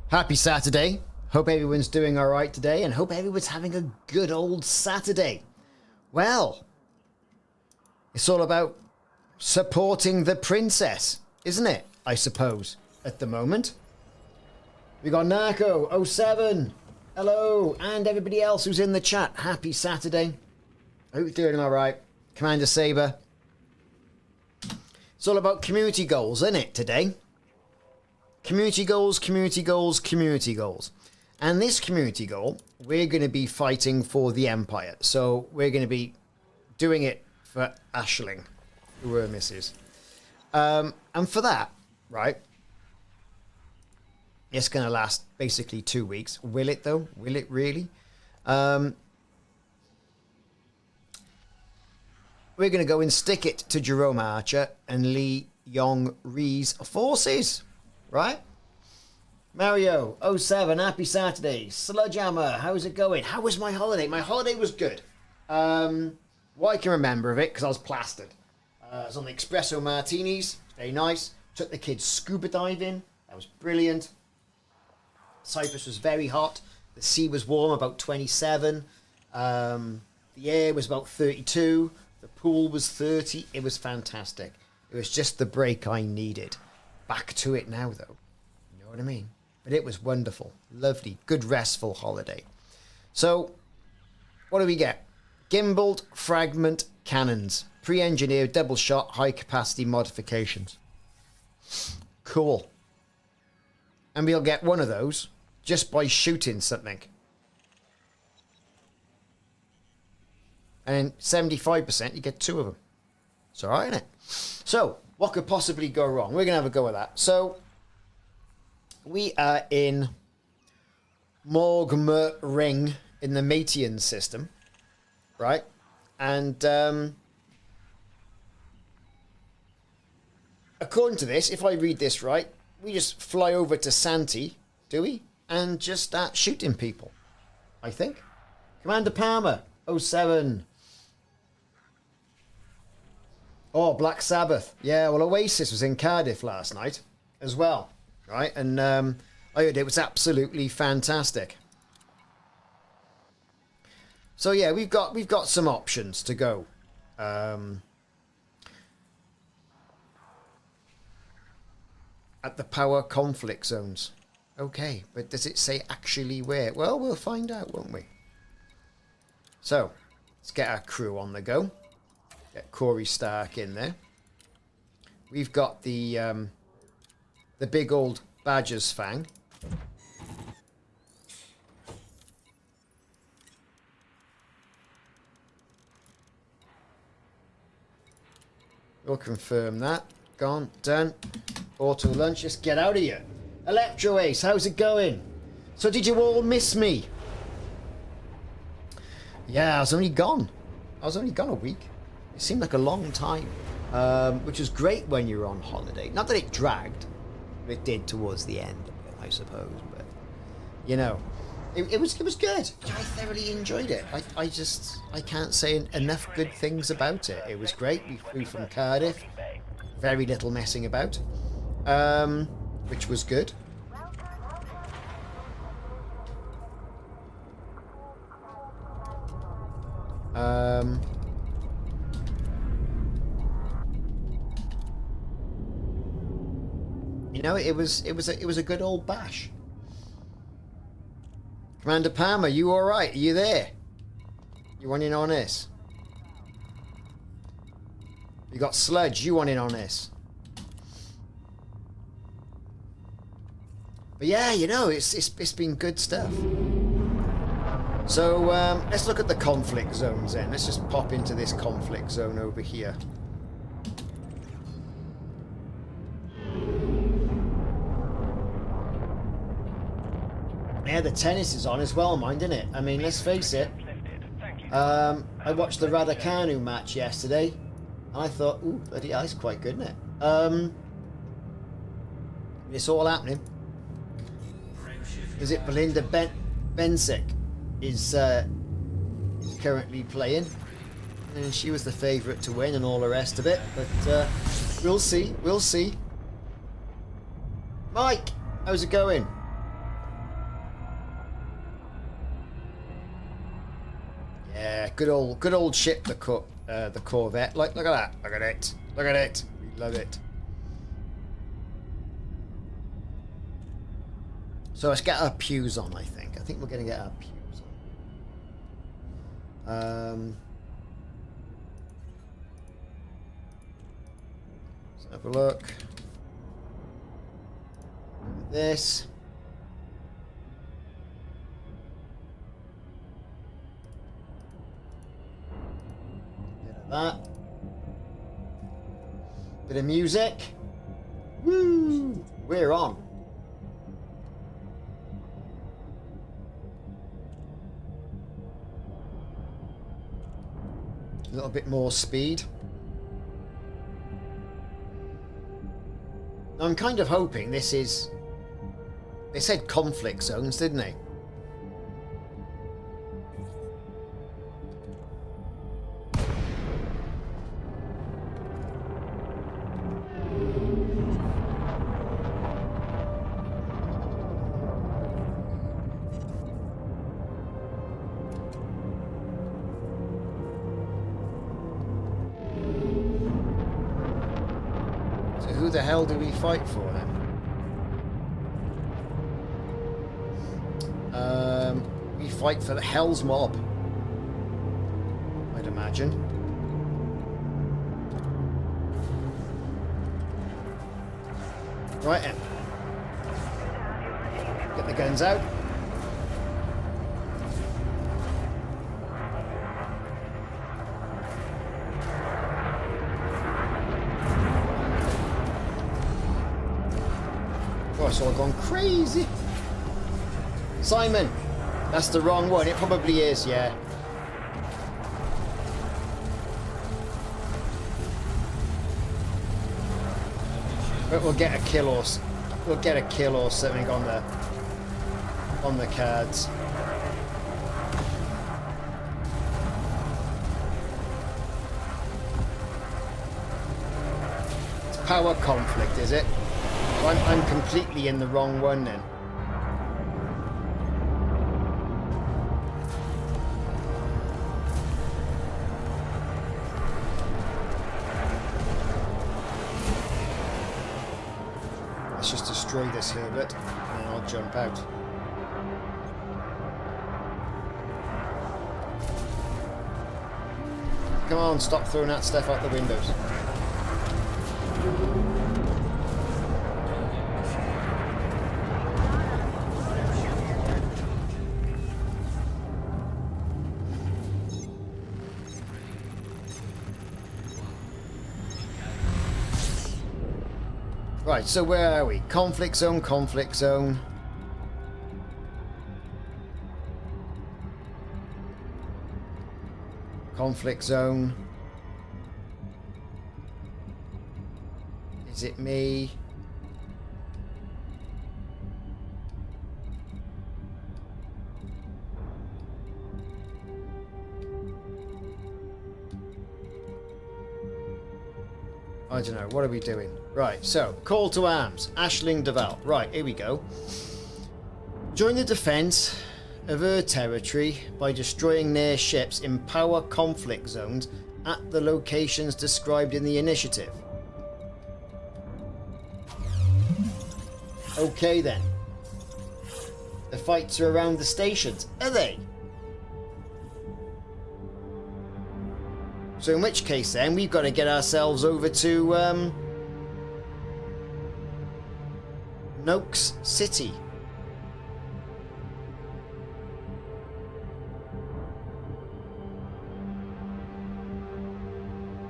Happy Saturday. Hope everyone's doing all right today and hope everyone's having a good old Saturday. Well, it's all about supporting the princess, isn't it? I suppose, at the moment. We got Narco 07. Hello, and everybody else who's in the chat. Happy Saturday. Hope you're doing all right. Commander Saber. It's all about community goals, isn't it, today? Community goals, community goals, community goals. And this community goal, we're going to be fighting for the Empire. So we're going to be doing it for Aisling, who were misses. And for that, right, it's going to last basically 2 weeks. Will it, though? Will it really? We're going to go and stick it to Jerome Archer and Lee Yong-ri's forces. Right? Mario 07, happy Saturday. Sludgehammer, how's it going? How was my holiday? My holiday was good. What I can remember of it, because I was plastered. I was on the espresso martinis, very nice. Took the kids scuba diving, that was brilliant. Cyprus was very hot. The sea was warm, about 27. The air was about 32. The pool was 30. It was fantastic. It was just the break I needed. Back to it now, though. You know what I mean? But it was wonderful. Lovely. Good, restful holiday. So, what do we get? Gimbaled fragment cannons. Pre-engineered double shot high-capacity modifications. Cool. And we'll get one of those just by shooting something. And 75%, you get two of them. It's all right, isn't it? So, what could possibly go wrong? We're going to have a go at that. So, we are in Morgmer Ring in the Matian system, right? And according to this, if I read this right, we just fly over to Santi, do we? And just start shooting people, I think. Commander Palmer, 07. Oh, Black Sabbath. Yeah, well, Oasis was in Cardiff last night as well, right? And I heard it was absolutely fantastic. So yeah, we've got some options to go. At the power conflict zones. Okay, but does it say actually where? Well, we'll find out, won't we? So, let's get our crew on the go. Get Corey Stark in there. We've got the big old Badger's Fang. We'll confirm that. Gone, done. Auto lunch, just get out of here. Electro Ace, how's it going? So did you all miss me? Yeah, I was only gone a week. It seemed like a long time, which was great when you're on holiday. Not that it dragged, but it did towards the end of it, I suppose. But, you know, it was good. I thoroughly enjoyed it. I can't say enough good things about it. It was great. We flew from Cardiff. Very little messing about, which was good. You know, it was a good old bash. Commander Palmer, you all right? Are you there? You want in on this? You got Sludge, you want in on this? But yeah, you know, it's been good stuff. So let's look at the conflict zones then. Let's just pop into this conflict zone over here. Yeah, the tennis is on as well, mind, isn't it? I mean, let's face it. I watched the Raducanu match yesterday, and I thought, ooh, bloody hell, it's quite good, isn't it? It's all happening. Is it Belinda Bencic is currently playing, and she was the favourite to win and all the rest of it, but we'll see. Mike, how's it going? good old ship, the Corvette. Look at that. Look at it. Look at it. We love it. So let's get our pews on, I think. I think we're going to get our pews on. Let's have a look. This. Bit of that. Bit of music. Woo! We're on. A little bit more speed. I'm kind of hoping this is... They said conflict zones, didn't they? So who the hell do we fight for then? We fight for the Hell's Mob, I'd imagine. Right then. Get the guns out. Oh, it's all gone crazy. Simon, that's the wrong one. It probably is, yeah. But we'll get a kill or something on the cards. It's power conflict, is it? I'm completely in the wrong one then. Let's just destroy this Herbert and then I'll jump out. Come on, stop throwing that stuff out the windows. Right, so where are we? Conflict zone, conflict zone. Conflict zone. Is it me? I don't know. What are we doing? Right, so, call to arms. Aisling Duval. Right, here we go. Join the defence of her territory by destroying their ships in power conflict zones at the locations described in the initiative. Okay then. The fights are around the stations, are they? So in which case then, we've got to get ourselves over to Noakes City.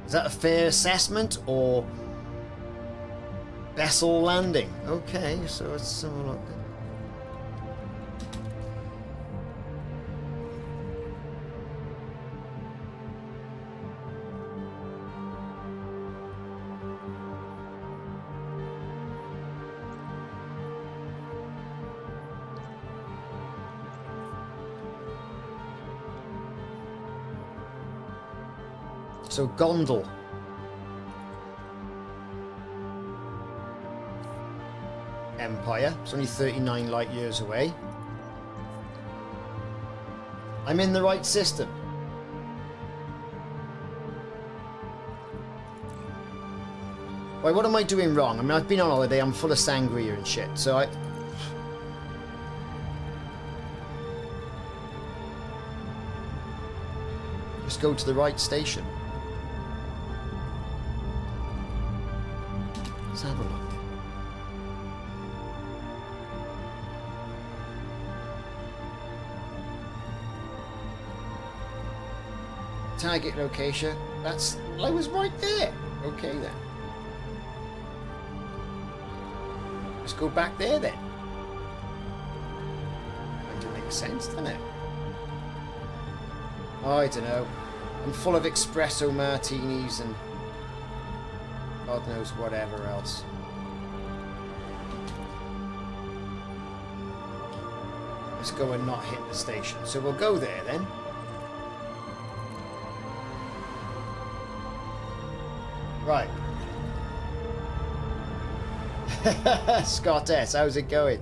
Is that a fair assessment or vessel landing? Okay, so let's have a look. So Gondel. Empire. It's only 39 light years away. I'm in the right system. Wait, what am I doing wrong? I mean, I've been on holiday, I'm full of sangria and shit, so I... Just go to the right station. Let's have a look. Target location. That's... I was right there. Okay then. Let's go back there then. That makes sense, doesn't it? Oh, I don't know. I'm full of espresso martinis and God knows whatever else. Let's go and not hit the station. So we'll go there then. Right. Scott S, how's it going?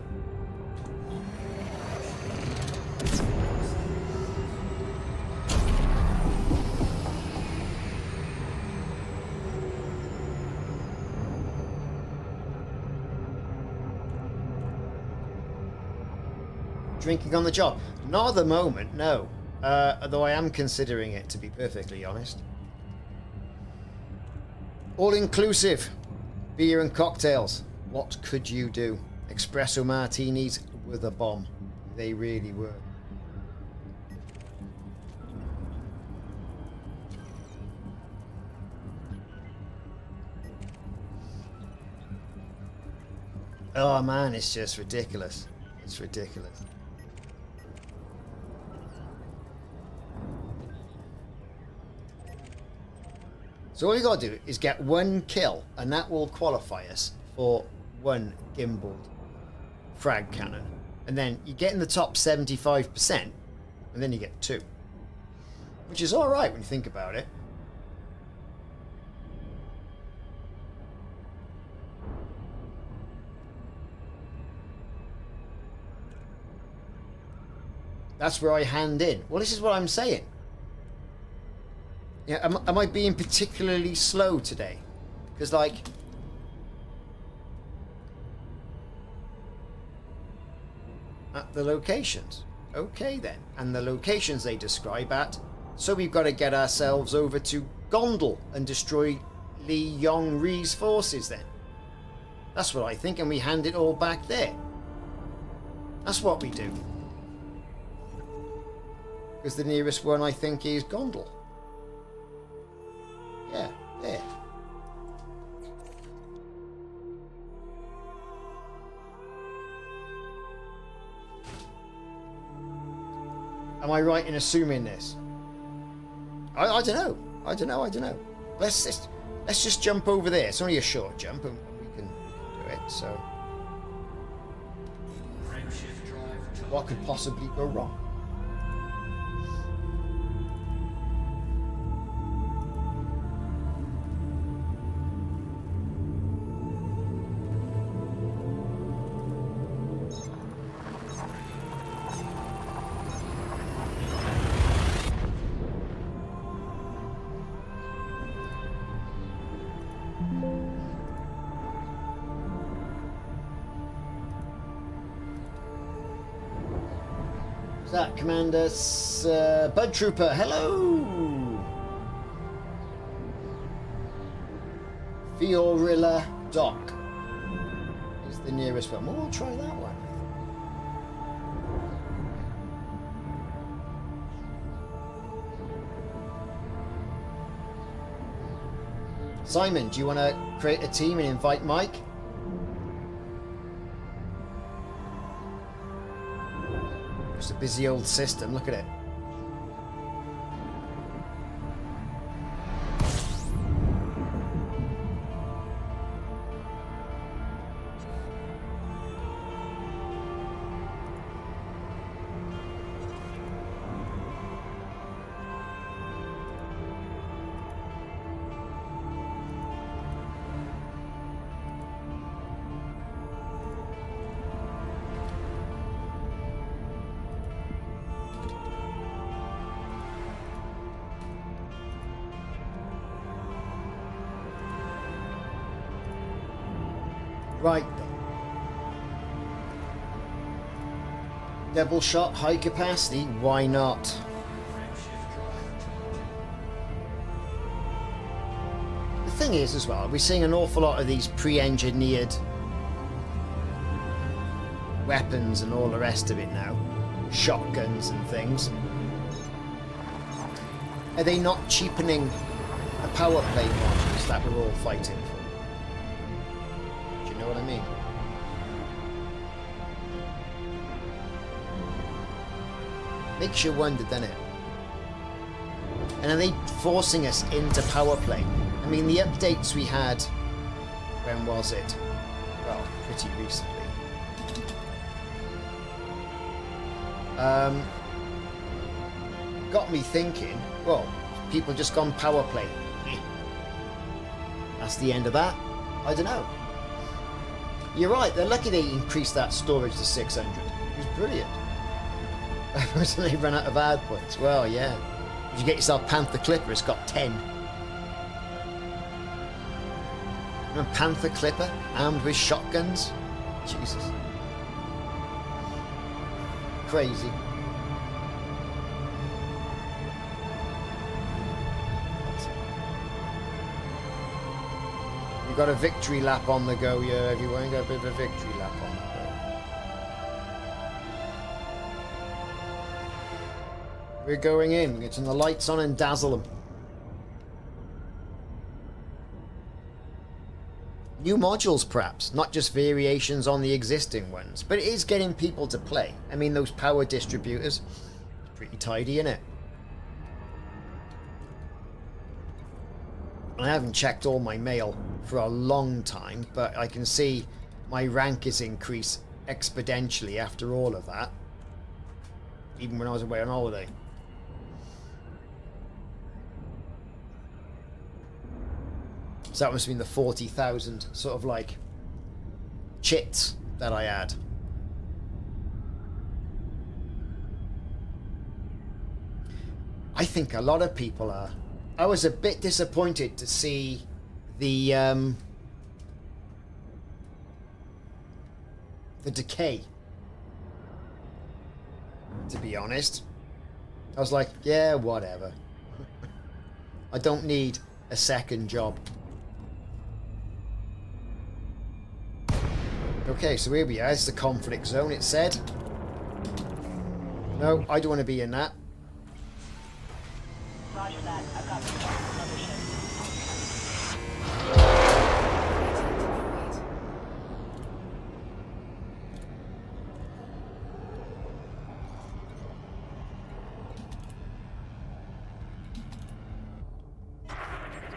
Drinking on the job? Not at the moment, no. Though I am considering it, to be perfectly honest. All inclusive. Beer and cocktails. What could you do? Espresso martinis with a bomb. They really were. Oh man, it's just ridiculous. It's ridiculous. So all you gotta do is get one kill, and that will qualify us for one gimbaled frag cannon. And then you get in the top 75%, and then you get 2. Which is alright when you think about it. That's where I hand in. Well, this is what I'm saying. Yeah, am I being particularly slow today? Because, like... At the locations. Okay, then. And the locations they describe at. So we've got to get ourselves over to Gondal and destroy Li Yong-ri's forces, then. That's what I think, and we hand it all back there. That's what we do. Because the nearest one, I think, is Gondal. Yeah, there. Am I right in assuming this? I don't know. I don't know. Let's just jump over there. It's only a short jump, and we can do it. So, what could possibly go wrong? That Commander Bud Trooper, hello. Fiorilla Dock is the nearest one. Well, we'll try that one. Simon, do you want to create a team and invite Mike? It's a busy old system, look at it. Right. Double shot, high capacity, why not? The thing is as well, we're seeing an awful lot of these pre-engineered weapons and all the rest of it now. Shotguns and things. Are they not cheapening the power play modules that we're all fighting for? Do you know what I mean? Makes you wonder, doesn't it? And are they forcing us into power play? I mean, the updates we had, when was it? Well, pretty recently. Got me thinking, well, people just gone power play. That's the end of that? I don't know. You're right, they're lucky they increased that storage to 600. It was brilliant. They run out of outputs. Well, yeah. If you get yourself Panther Clipper, it's got 10. Remember Panther Clipper armed with shotguns? Jesus. Crazy. You got a victory lap on the go, yeah, everyone. Got a bit of a victory lap on the go. We're going in. We're getting the lights on and dazzle them. New modules, perhaps, not just variations on the existing ones, but it is getting people to play. I mean, those power distributors, pretty tidy, innit? I haven't checked all my mail for a long time, but I can see my rank is increased exponentially after all of that, even when I was away on holiday. So that must have been the 40,000 sort of like chits that I had. I think a lot of people are. I was a bit disappointed to see the decay. To be honest, I was like, yeah, whatever. I don't need a second job. Okay, so here we are. It's the conflict zone, it said. No, I don't want to be in that. Roger that. I've got reports from other ships.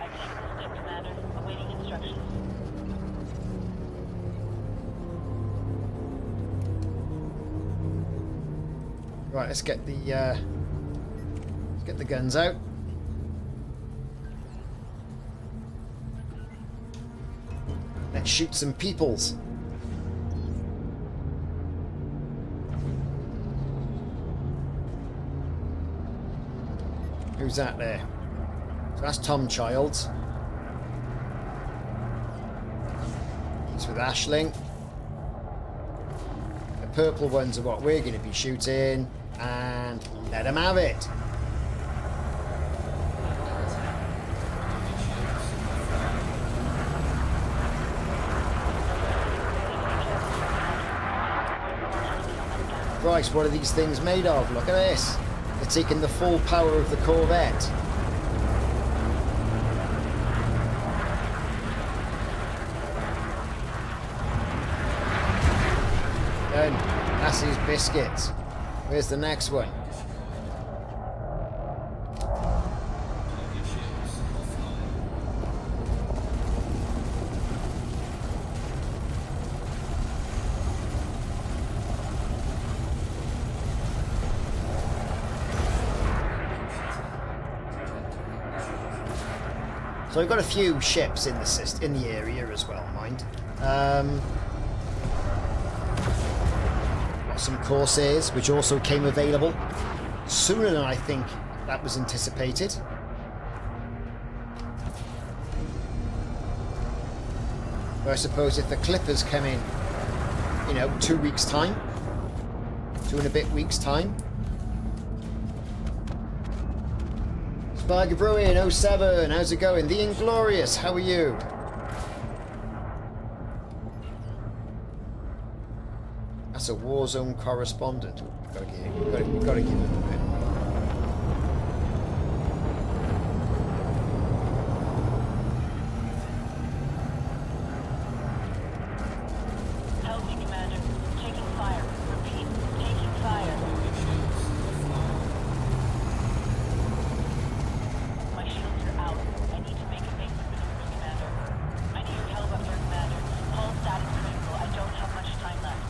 Excellent system, Commander. Awaiting instructions. Right, let's get the guns out. Let's shoot some peoples. Who's that there? So that's Tom Childs. He's with Aisling. The purple ones are what we're going to be shooting. And let them have it. Christ, what are these things made of? Look at this. They're taking the full power of the Corvette. Done. That's his biscuits. Where's the next one? So we've got a few ships in the area as well, mind. Some Corsairs, which also came available sooner than I think that was anticipated. But I suppose if the Clippers come in, you know, 2 weeks' time, 2 and a bit weeks' time. Spiker Brewing 07, how's it going? The Inglorious, how are you? That's a Warzone correspondent. We've got to give him a bit. Help me, Commander. Taking fire. Repeat. Taking fire. My shields are out. I need to make evasive maneuvers, Commander. I need your help up here, Commander. Hull status critical. I don't have much time left.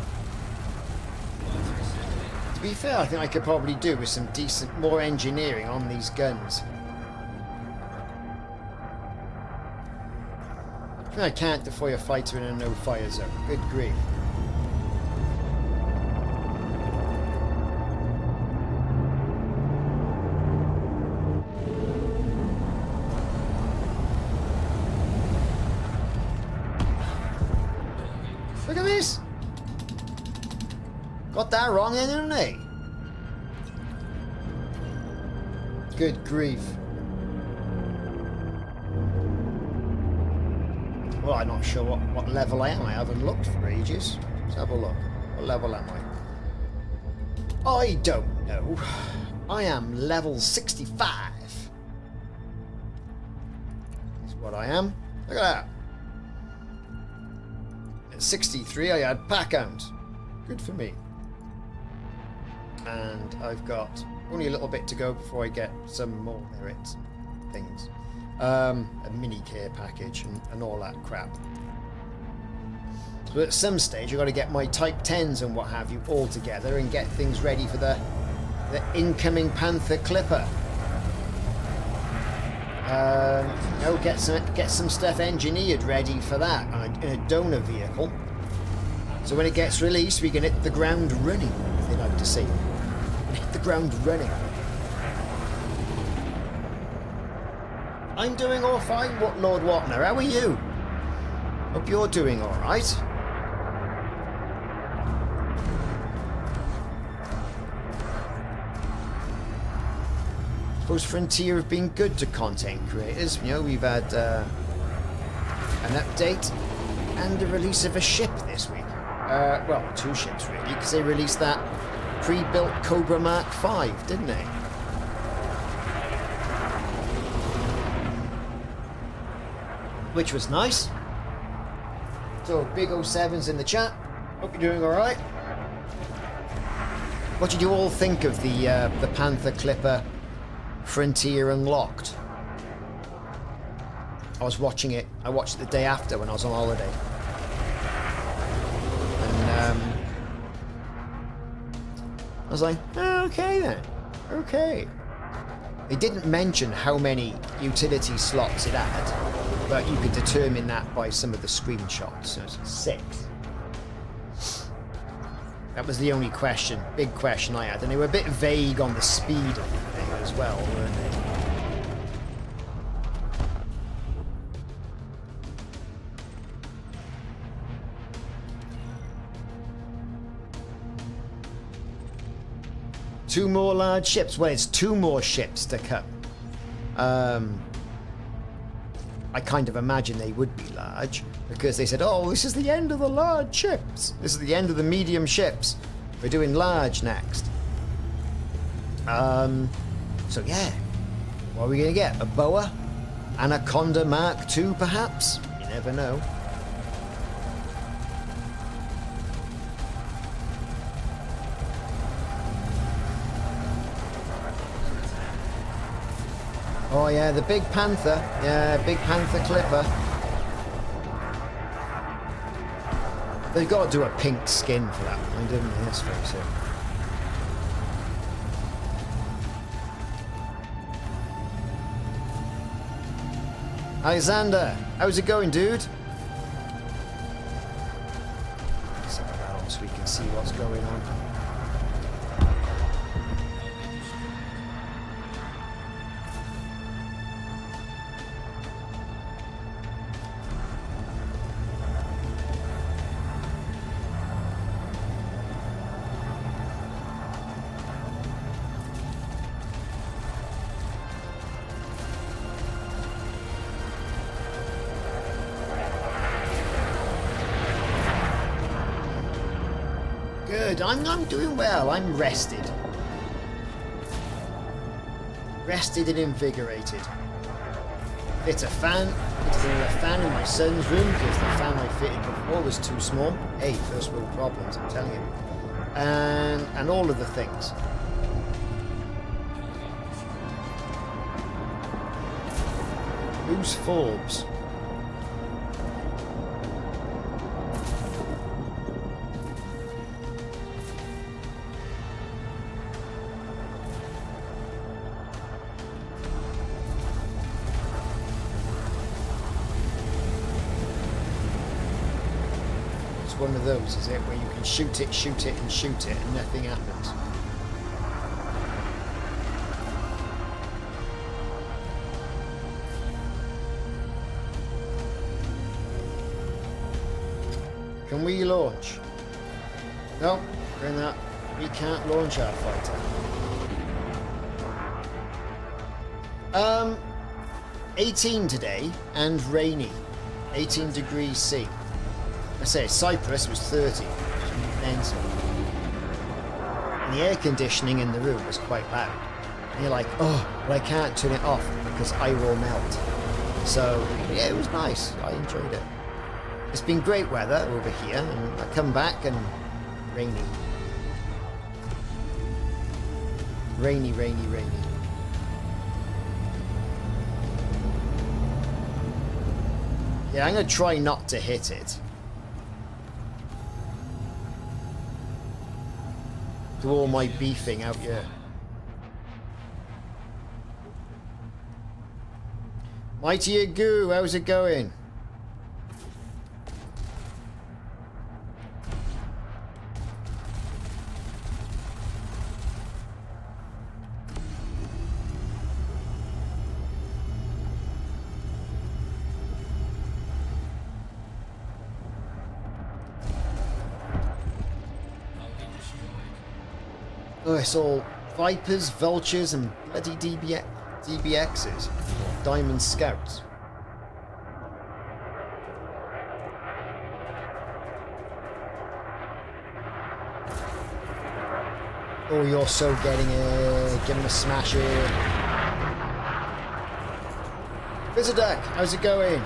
To be fair, I think I could probably do with some decent, more engineering on these guns. I think I can't deploy a fighter in a no-fire zone. Good grief. Look at this! Got that wrong then, didn't they? Good grief. Well, I'm not sure what level I am. I haven't looked for ages. Let's have a look. What level am I? I don't know. I am level 65. Is what I am. Look at that. At 63, I had pack hound. Good for me. And I've got only a little bit to go before I get some more merits and things. A mini care package and all that crap. So at some stage I've got to get my Type 10s and what have you all together and get things ready for the incoming Panther Clipper. You know, get some stuff engineered ready for that in a donor vehicle. So when it gets released, we can hit the ground running, as they like to say. Hit the ground running. I'm doing all fine, what Lord Watner. How are you? Hope you're doing all right. Suppose Frontier have been good to content creators. You know, we've had an update and the release of a ship this week. Well, 2 ships really, because they released that pre-built Cobra Mark V, didn't they? Which was nice. So, Big 07's in the chat. Hope you're doing alright. What did you all think of the Panther Clipper Frontier Unlocked? I was watching it. I watched it the day after when I was on holiday. And I was like, oh, okay then. Okay. They didn't mention how many utility slots it had, but you could determine that by some of the screenshots. So it's 6. That was the only question, big question I had. And they were a bit vague on the speed of the thing as well, weren't they? Two more large ships. Well, it's 2 more ships to come. I kind of imagine they would be large because they said, oh, this is the end of the large ships. This is the end of the medium ships. We're doing large next. So yeah. What are we going to get? A Boa? Anaconda Mark II, perhaps? You never know. Oh yeah, the Big Panther. Yeah, Big Panther Clipper. They've got to do a pink skin for that one, didn't they? Let's face it. Alexander, how's it going, dude? Set that on so we can see what's going on. good. I'm doing well. I'm rested. Rested and invigorated. It's a fan. It's a fan in my son's room because the fan I fitted before was too small. Hey, first world problems, I'm telling you. And all of the things. Who's Forbes? One of those, is it, where you can shoot it, and nothing happens. Can we launch? No, we're in that. We can't launch our fighter. 18 today and rainy. 18 degrees C. I say Cyprus was 30, mental. And the air conditioning in the room was quite loud. And you're like, oh, but I can't turn it off because I will melt. So, yeah, it was nice. I enjoyed it. It's been great weather over here, and I come back and rainy. Rainy, rainy, rainy. Yeah, I'm going to try not to hit it. Do all my beefing out here. Mighty Agoo, how's it going? Oh, it's all Vipers, Vultures, and bloody DBXs. Diamond Scouts. Oh, you're so getting it. Give him a smash it. Viziduck, how's it going?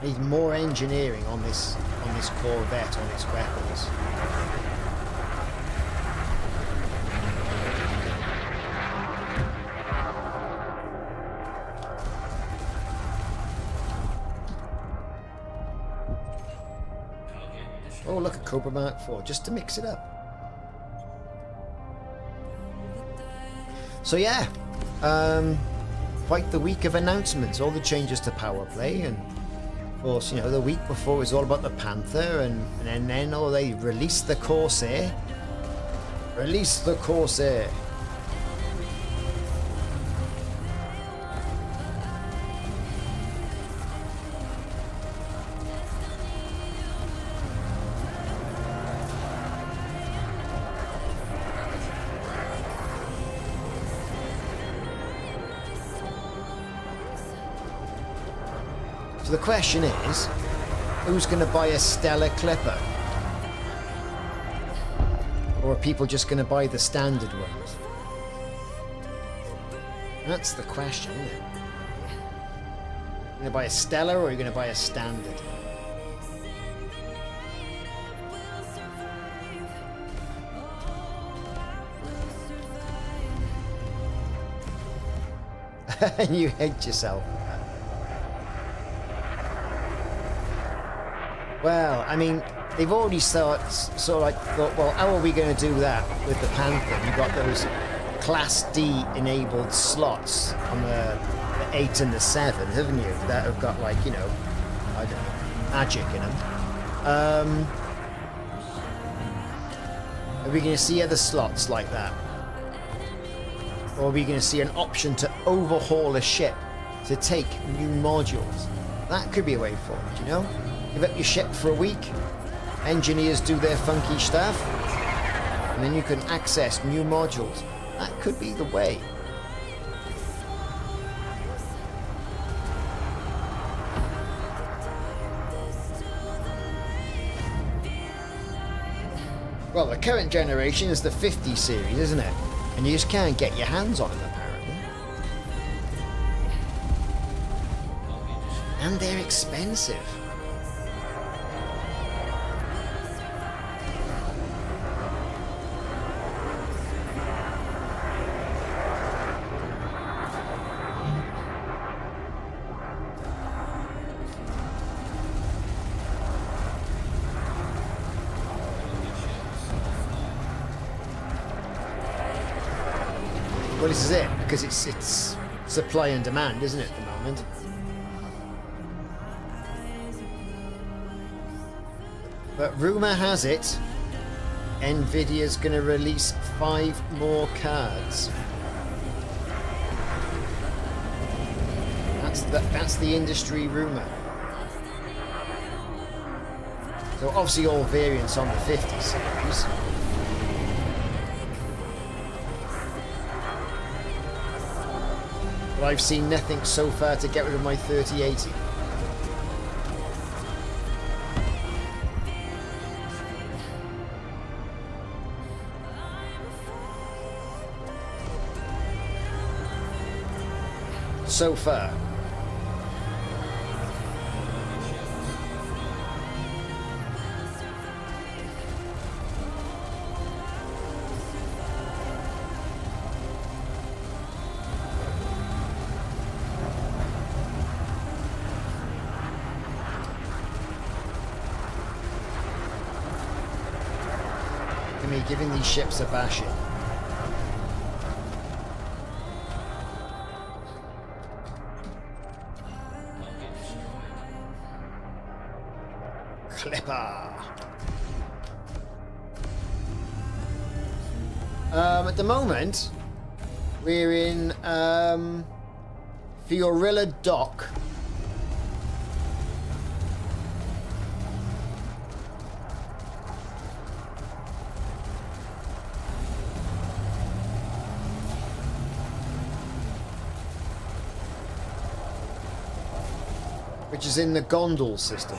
Need more engineering on this Corvette, on its weapons. Oh, look at Cobra Mark IV, just to mix it up. So yeah, quite the week of announcements, all the changes to Powerplay, and of course, you know, the week before was all about the Panther, and then oh, they released the Corsair. Release the Corsair. So the question is, who's going to buy a Stellar Clipper? Or are people just going to buy the standard ones? That's the question, isn't it? You're going to buy a Stellar or are you going to buy a standard? And you hate yourself. Well, I mean, they've already sort of like thought, well, how are we going to do that with the Panther? You've got those Class D enabled slots on the 8 and the 7, haven't you? That have got, like, you know, I don't know, magic in them. Are we going to see other slots like that? Or are we going to see an option to overhaul a ship to take new modules? That could be a way forward, you know? Give up your ship for a week, engineers do their funky stuff, and then you can access new modules. That could be the way. Well, the current generation is the 50 series, isn't it? And you just can't get your hands on them, apparently. And they're expensive. Well, this is it, because it's supply and demand, isn't it, at the moment? But rumour has it, Nvidia's going to release 5 more cards. That's the industry rumour. So obviously all variants on the 50 series. But I've seen nothing so far to get rid of my 3080. So far. Me giving these ships a bashing. Clipper. At the moment, we're in Fiorilla Dock. Which is in the Gondol system.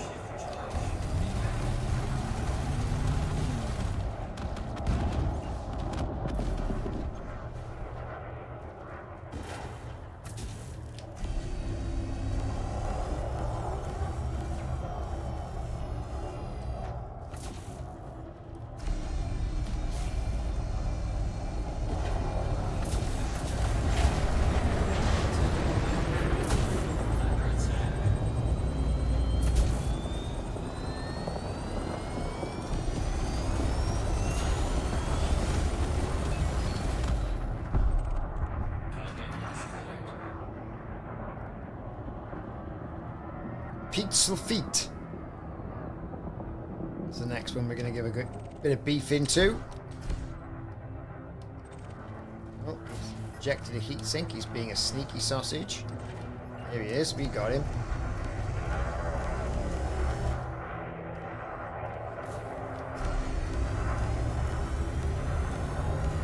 Pizza feet. That's the next one we're going to give a good bit of beef into. Oh, he's ejected a heat sink. He's being a sneaky sausage. There he is. We got him.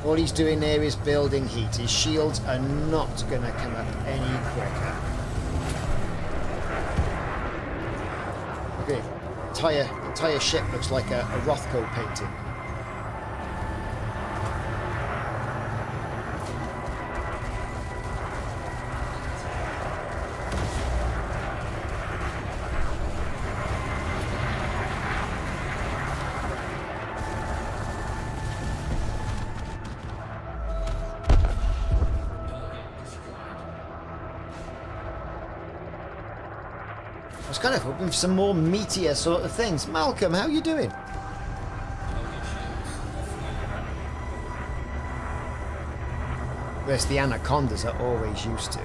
All he's doing there is building heat. His shields are not going to come up any quicker. Okay, entire ship looks like a Rothko painting. I was kind of hoping for some more meteor sort of things. Malcolm, how you doing? Whereas the anacondas are always used to.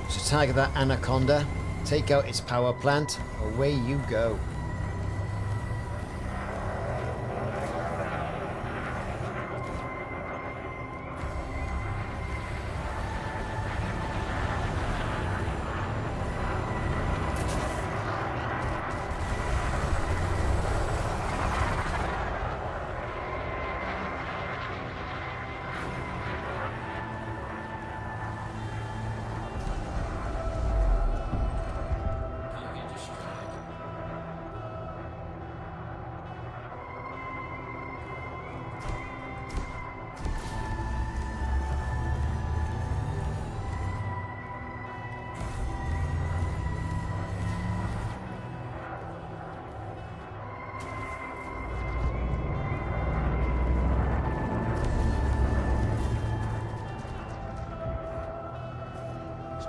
So target that anaconda, take out its power plant, away you go.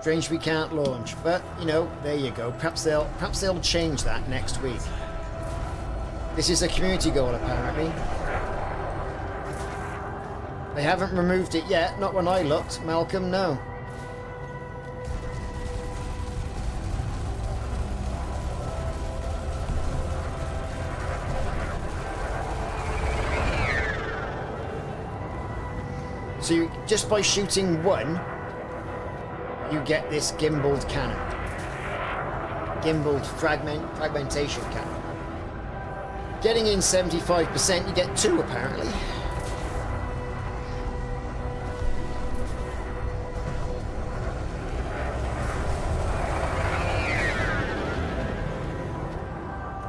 Strange we can't launch, but you know, there you go. Perhaps they'll change that next week. This is a community goal, apparently. They haven't removed it yet. Not when I looked, Malcolm. No. So you, just by shooting one, you get this gimbaled cannon. Gimbaled fragmentation cannon. Getting in 75%, you get two apparently.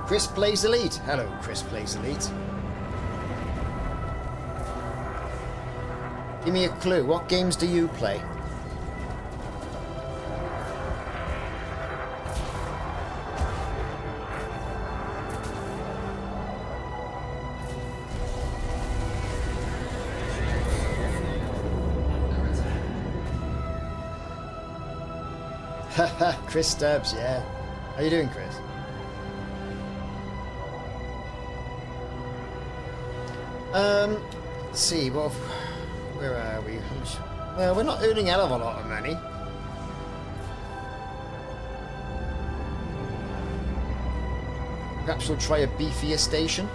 Chris Plays Elite. Hello, Chris Plays Elite. Give me a clue. What games do you play? Haha, Chris Stubbs, yeah. How you doing, Chris? Let's see, well, where are we? Well, we're not earning a hell of a lot of money. Perhaps we'll try a beefier station.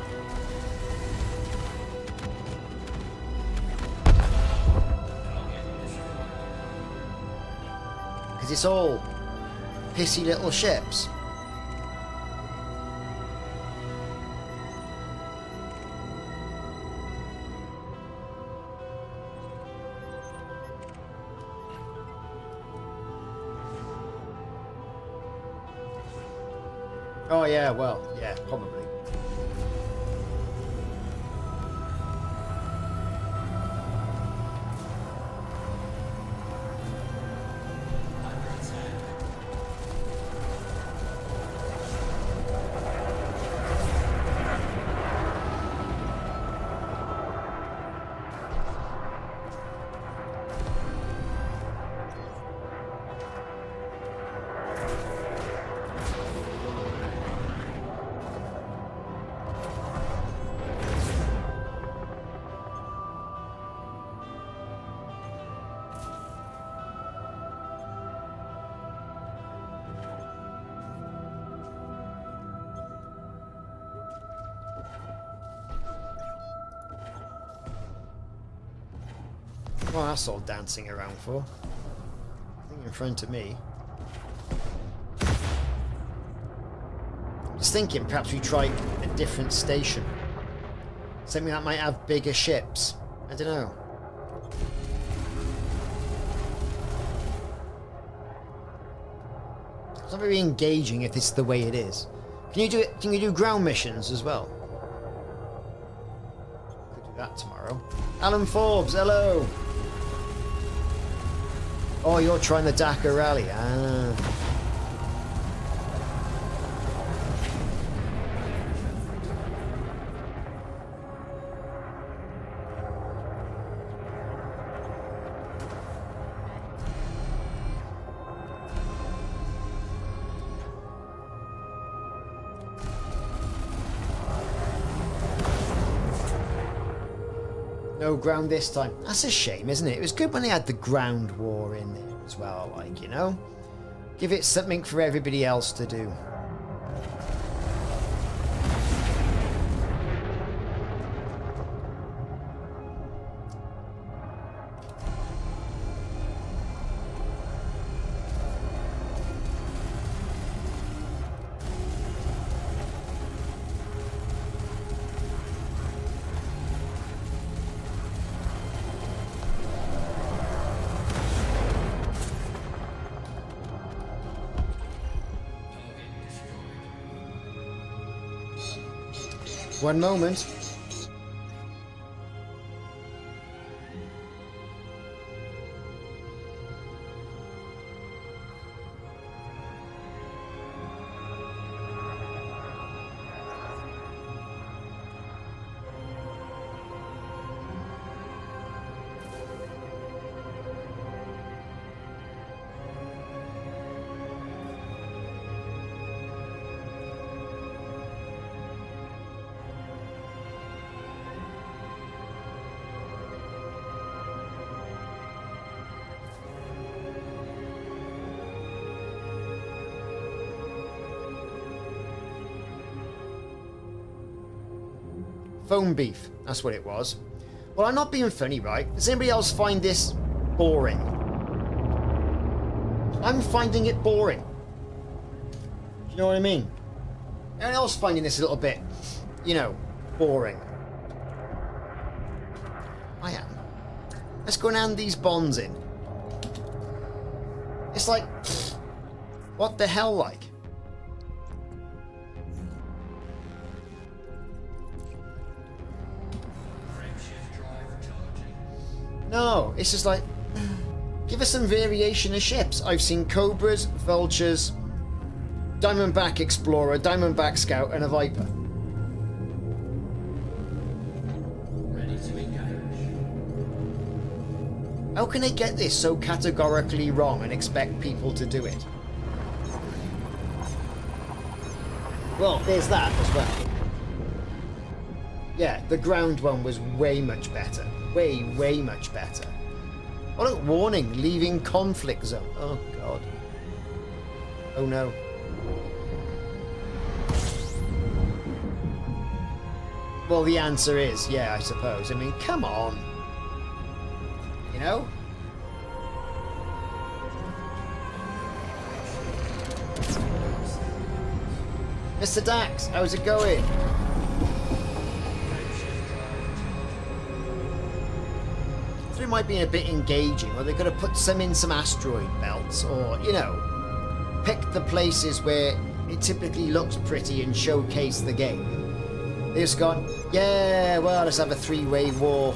Because it's all pissy little ships. Oh yeah, well, yeah, probably. Well, that's all dancing around for. Nothing in front of me. Just thinking, perhaps we try a different station. Something that might have bigger ships. I don't know. It's not very engaging if it's the way it is. Can you do it? Can you do ground missions as well? Could do that tomorrow. Alan Forbes, hello. Oh, you're trying the Dakar Rally. Ah. No ground this time. That's a shame, isn't it? It was good when they had the ground war in there as well, like, you know? Give it something for everybody else to do. One moment. Phone beef. That's what it was. Well, I'm not being funny, right? Does anybody else find this boring? I'm finding it boring. Do you know what I mean? Anyone else finding this a little bit, you know, boring? I am. Let's go and hand these bonds in. It's like, what the hell, like? No, it's just like, give us some variation of ships. I've seen Cobras, Vultures, Diamondback Explorer, Diamondback Scout, and a Viper. Ready to engage. How can they get this so categorically wrong and expect people to do it? Well, there's that as well. Yeah, the ground one was way much better. Way much better. Oh look, warning, leaving conflict zone. Oh god. Oh no. Well, the answer is, yeah, I suppose. I mean, come on. You know? Mr. Dax, how's it going? It might be a bit engaging, or they could have put some in some asteroid belts, or, you know, pick the places where it typically looks pretty and showcase the game. They just gone, yeah, well, let's have a three-way war.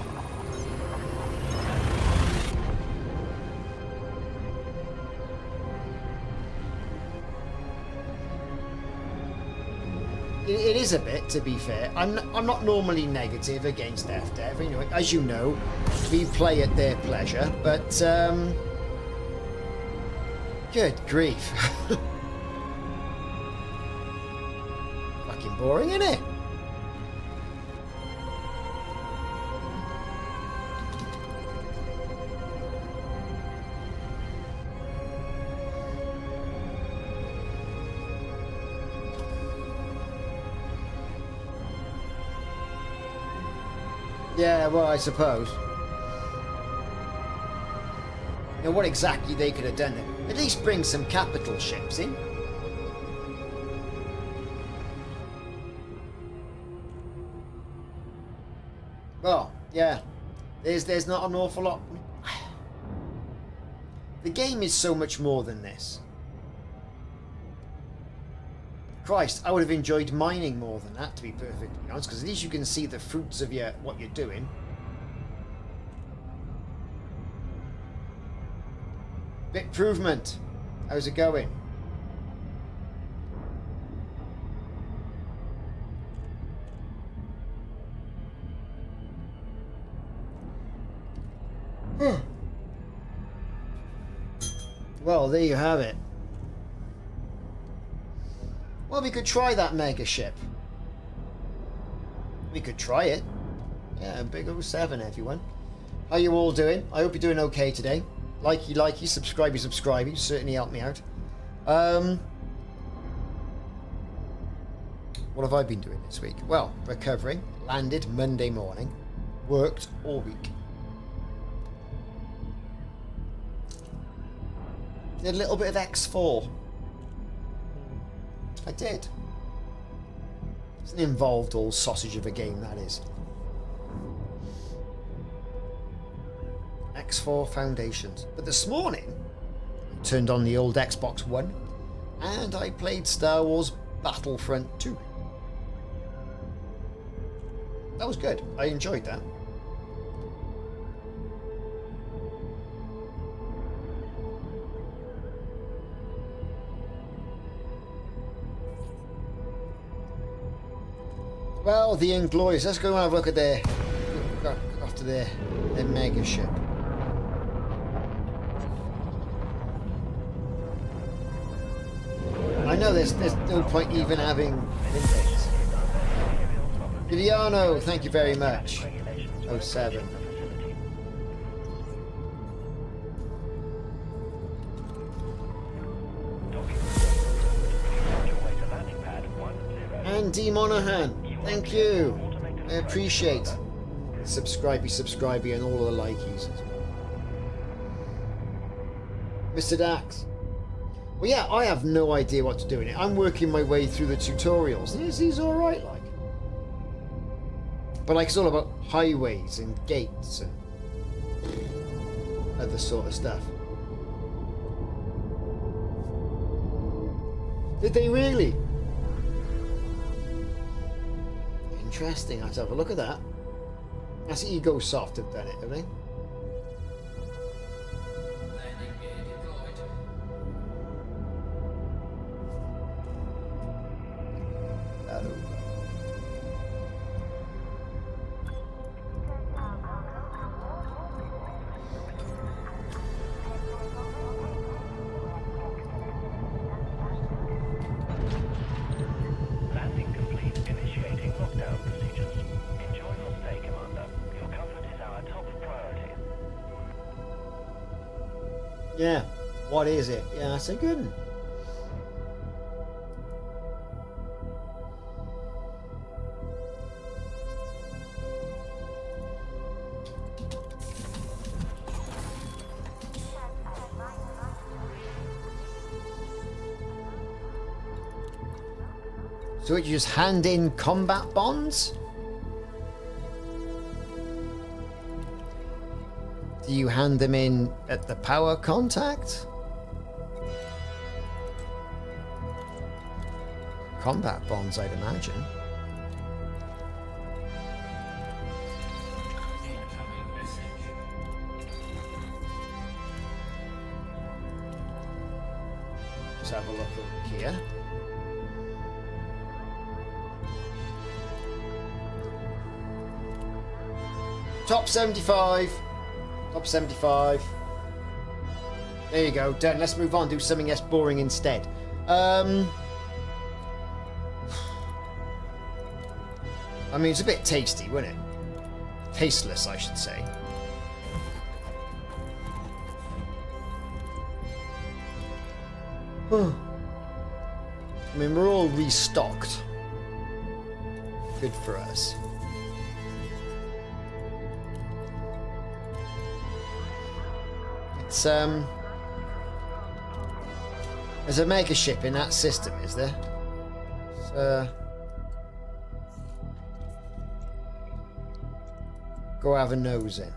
It is a bit, to be fair. I'm not normally negative against FDev. You know, as you know, we play at their pleasure. But good grief, fucking boring, isn't it? Yeah, well, I suppose. You know, what exactly they could have done there? At least bring some capital ships in. Well, yeah. There's not an awful lot. The game is so much more than this. Christ, I would have enjoyed mining more than that, to be perfectly honest, because at least you can see the fruits of what you're doing. Bit improvement. How's it going? Well, there you have it. Well, we could try that mega ship. We could try it. Yeah, big 07, everyone. How you all doing? I hope you're doing okay today. Likey, subscribey. Certainly helped me out. What have I been doing this week? Well, recovering. Landed Monday morning. Worked all week. Did a little bit of X4. I did. It's an involved old sausage of a game, that is. X4 Foundations. But this morning, I turned on the old Xbox One, and I played Star Wars Battlefront 2. That was good. I enjoyed that. Well, the Inglorious. Let's go and have a look at their mega ship. I know there's no point even having index. Viviano, thank you very much. 07. Andy Monaghan, thank you. I appreciate subscribey and all of the likies as well. Mr. Dax. Well, yeah, I have no idea what to do in it. I'm working my way through the tutorials. He's alright, like. But, like, it's all about highways and gates and other sort of stuff. Did they really? Interesting. Let's have a look at that. That's EgoSoft have done it, have they? Landing gear deployed. Landing complete. Initiating lockdown procedures. Enjoy your stay, Commander. Your comfort is our top priority. Yeah. What is it? Yeah, that's a good one. So you just hand in combat bonds? Do you hand them in at the power contact? Combat bonds, I'd imagine. Incoming message. Just have a look up here. Top 75. Top 75. There you go. Done. Let's move on. Do something less boring instead. I mean, it's a bit tasty, wasn't it? Tasteless, I should say. I mean, we're all restocked. Good for us. It's, there's a mega ship in that system, is there? It's, go have a nose in.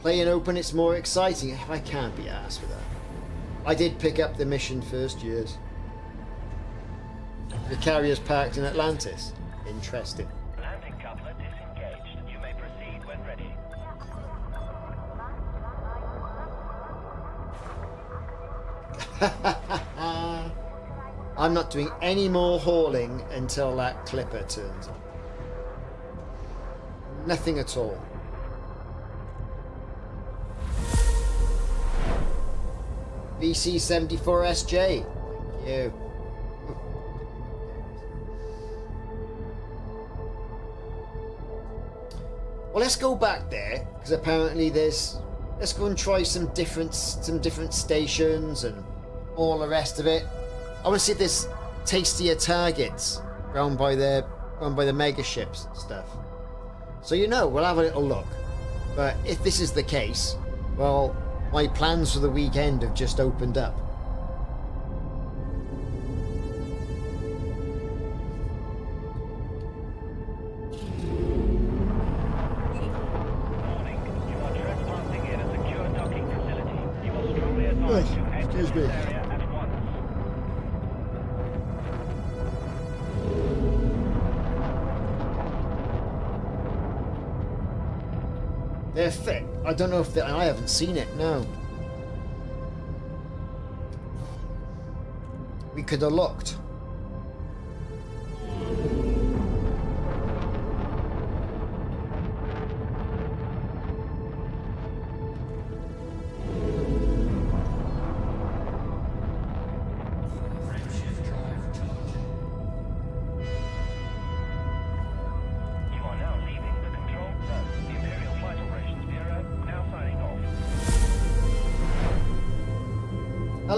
Playing open, it's more exciting. I can't be arsed with that. I did pick up the mission first years. The carrier's parked in Atlantis. Interesting. Landing coupler disengaged. You may proceed when ready. I'm not doing any more hauling until that clipper turns on. Nothing at all. VC74SJ. Thank you. Well, let's go back there because apparently there's. Let's go and try some different stations and all the rest of it. I want to see if there's tastier targets round by the mega ships and stuff. So we'll have a little look. But if this is the case, well, my plans for the weekend have just opened up. Warning, you are trespassing in a secure docking facility. You are strongly advised to exit excuse me. this area at once. They're fit. I don't know if they I haven't seen it, no. We could have looked. Frameshift drive charged. You are now leaving the control zone. The Imperial Flight Operations Bureau now signing off.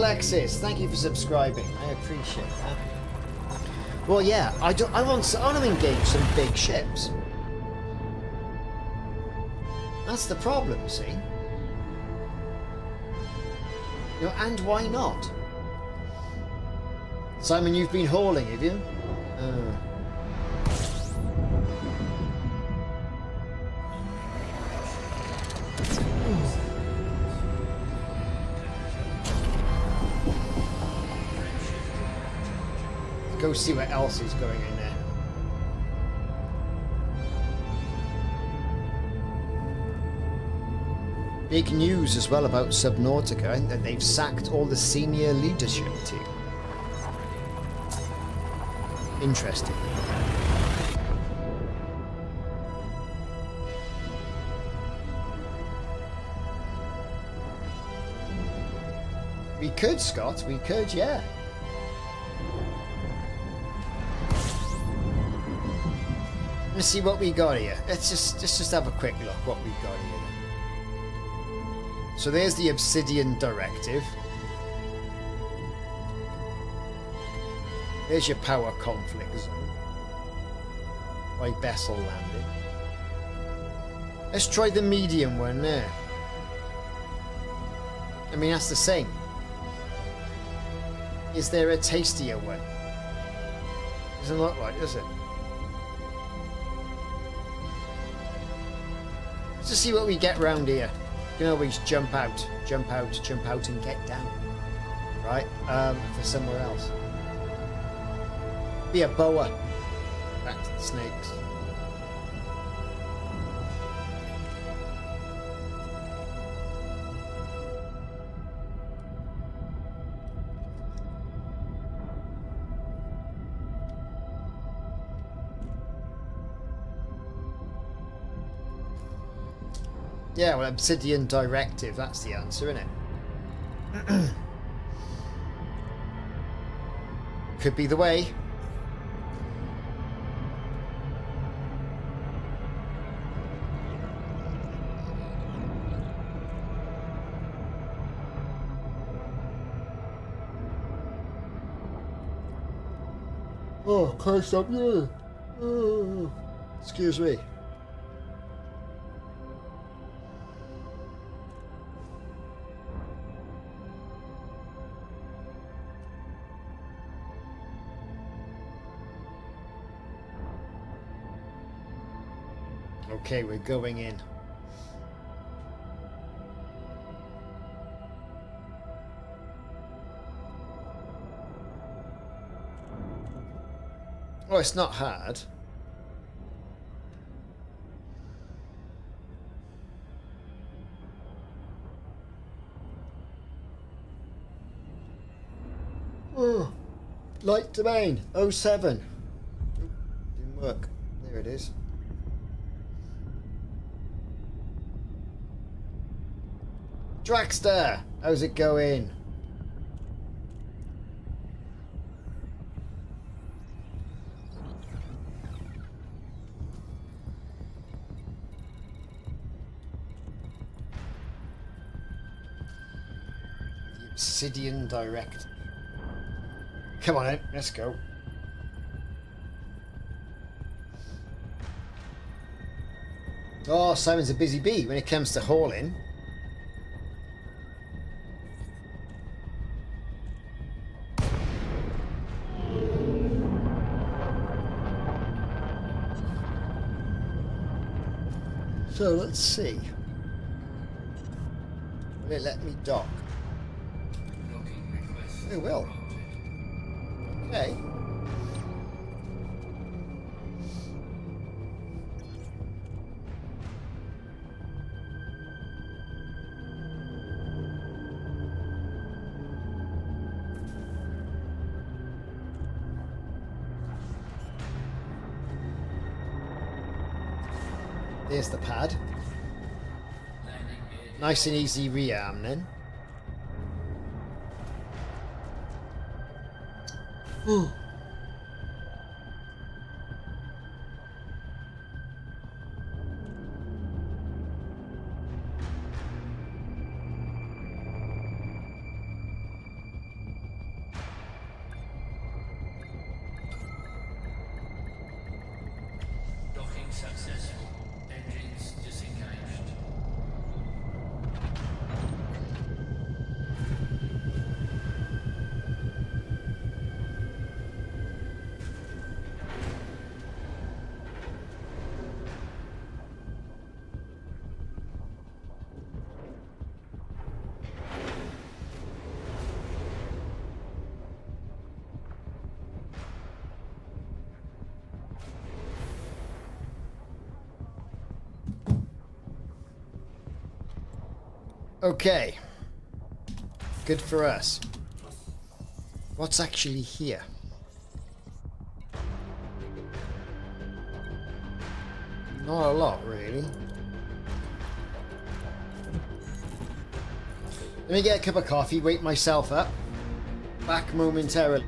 Alexis, thank you for subscribing. I appreciate that. Well, yeah, I want to engage some big ships. That's the problem, see? You know, and why not? Simon, you've been hauling, have you? Go see what else is going in there. Big news as well about Subnautica, that they've sacked all the senior leadership team. Interesting. We could, Scott. We could, yeah. Let's see what we got here. Let's just have a quick look what we got here. So there's the Obsidian Directive. There's your power conflict zone by vessel landing. Let's try the medium one there. I mean, that's the same. Is there a tastier one? Doesn't look like, does it? Let's just see what we get round here. You can always jump out, and get down. Right? For somewhere else. Be a boa. Back to the snakes. Yeah, well, Obsidian Directive, that's the answer, isn't it? Could be the way. Oh, Christ up there. Oh, excuse me. Okay, we're going in. Oh, it's not hard. Oh, light domain 07. Oh, didn't work. There it is. Dragster, how's it going? The Obsidian Directive. Come on then, let's go. Oh, Simon's a busy bee when it comes to hauling. So let's see. Will it let me dock? It will. Okay. There's the pad. Nice and easy rearm then. Unsuccessful. Engines disengaged. Okay. Good for us. What's actually here? Not a lot, really. Let me get a cup of coffee, wake myself up. Back momentarily.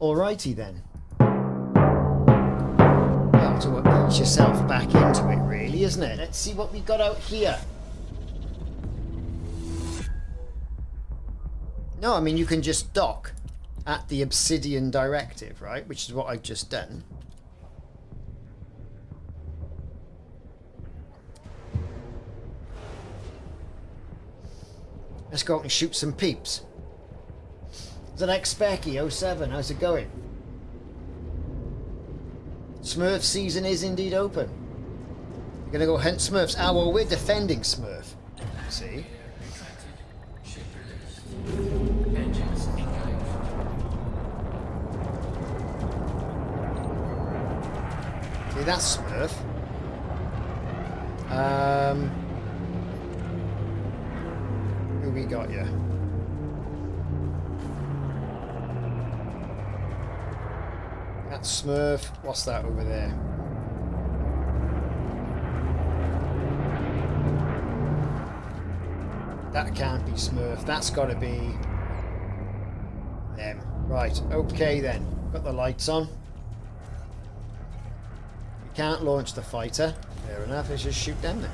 Alrighty then. Well, to ease yourself back into it, really, isn't it? Let's see what we got out here. No, I mean, you can just dock. at the Obsidian Directive, right? Which is what I've just done. Let's go out and shoot some peeps. ZXSpecky07, how's it going? Smurf season is indeed open. You're gonna go hunt Smurfs. Ah, well, we're defending Smurf. See? Ship released. Engines engaged. See, that's Smurf. Who we got here? That's Smurf. What's that over there? That can't be Smurf. That's got to be them. Right. Okay then. Got the lights on. We can't launch the fighter. Fair enough. Let's just shoot them then.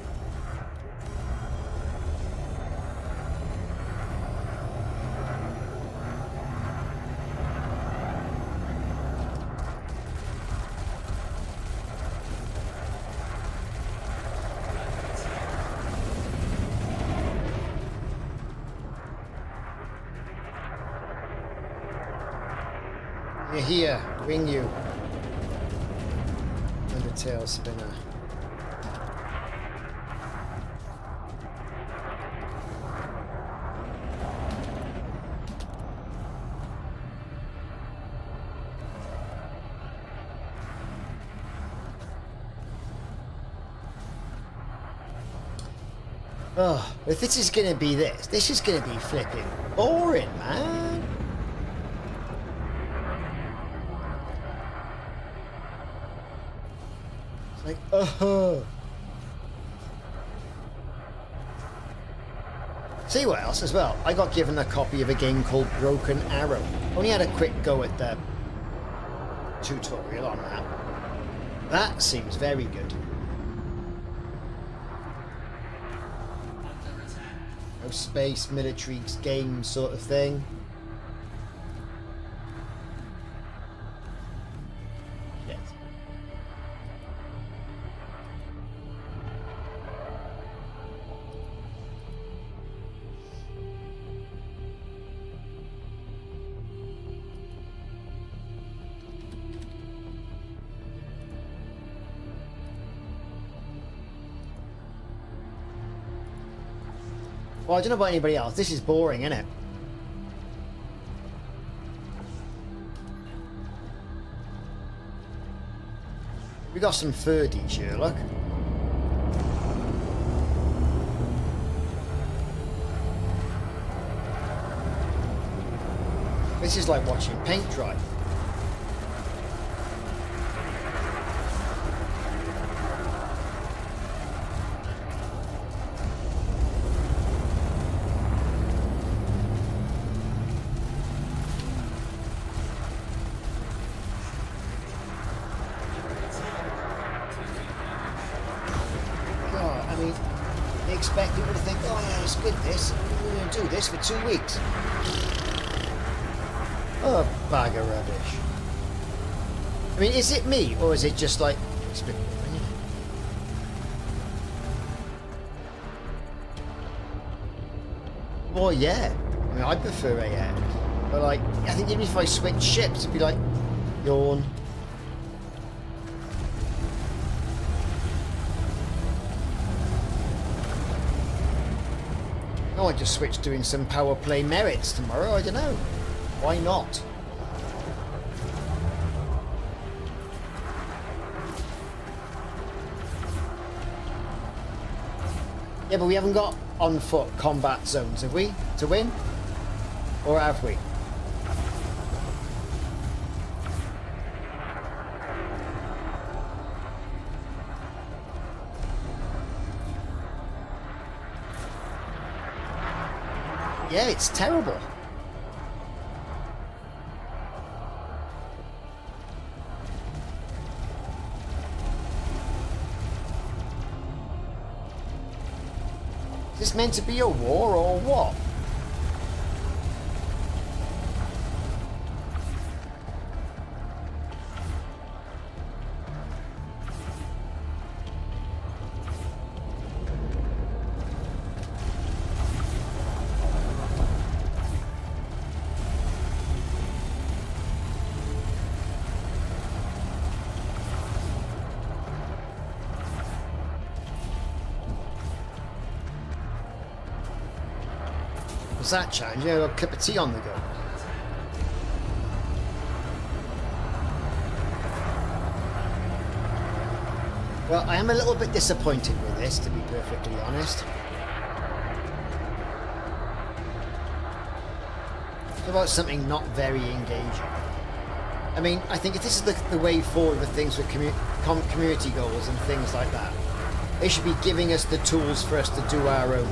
You're here, wing you. And a tail spinner. Oh, if this is gonna be this is gonna be flipping boring, man. Like, See what else as well? I got given a copy of a game called Broken Arrow. Only had a quick go at the tutorial on that. That seems very good. No space, military game sort of thing. Yes. Well, I don't know about anybody else. This is boring, isn't it? We got some Ferdies here, look. This is like watching paint dry. Expect people to think, oh yeah, it's good this, we're going to do this for 2 weeks. Oh, bag of rubbish. I mean, is it me, or is it just like, it's a bit boring, isn't it? Well, yeah. I mean, I prefer AM. But like, I think even if I switch ships, it'd be like, yawn. Oh, I just switched doing some Powerplay merits tomorrow. I don't know. Why not? Yeah, but we haven't got on-foot combat zones, have we? To win? Or have we? Yeah, it's terrible. Is this meant to be a war or what? What's that challenge? You know, a cup of tea on the go. Well, I am a little bit disappointed with this, to be perfectly honest. It's about something not very engaging. I mean, I think if this is the way forward with things with community goals and things like that, they should be giving us the tools for us to do our own.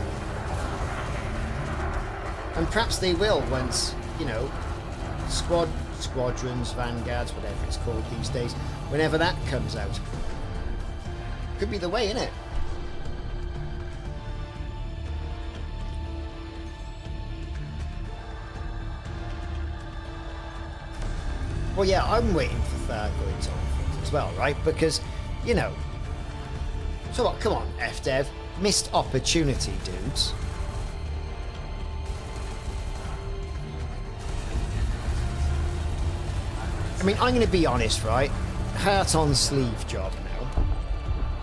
And perhaps they will once, you know, squadrons, vanguards, whatever it's called these days, whenever that comes out. Could be the way, innit? Well, yeah, I'm waiting for Thargoids on things as well, right? Because, you know... So what, come on, FDev. Missed opportunity, dudes. I mean, I'm going to be honest, right? Heart on sleeve job now.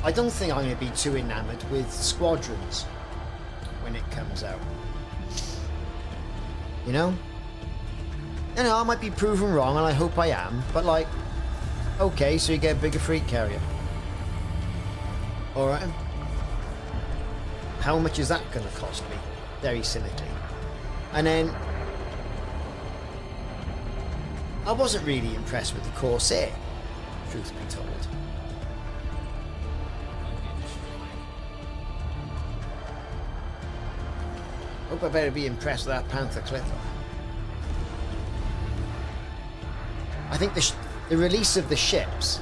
I don't think I'm going to be too enamoured with squadrons when it comes out. You know? You know, I might be proven wrong, and I hope I am, but like, okay, so you get a bigger freight carrier. Alright. How much is that going to cost me? Very cynically. And then, I wasn't really impressed with the Corsair, truth be told. Hope I better be impressed with that Panther Clipper. I think the release of the ships,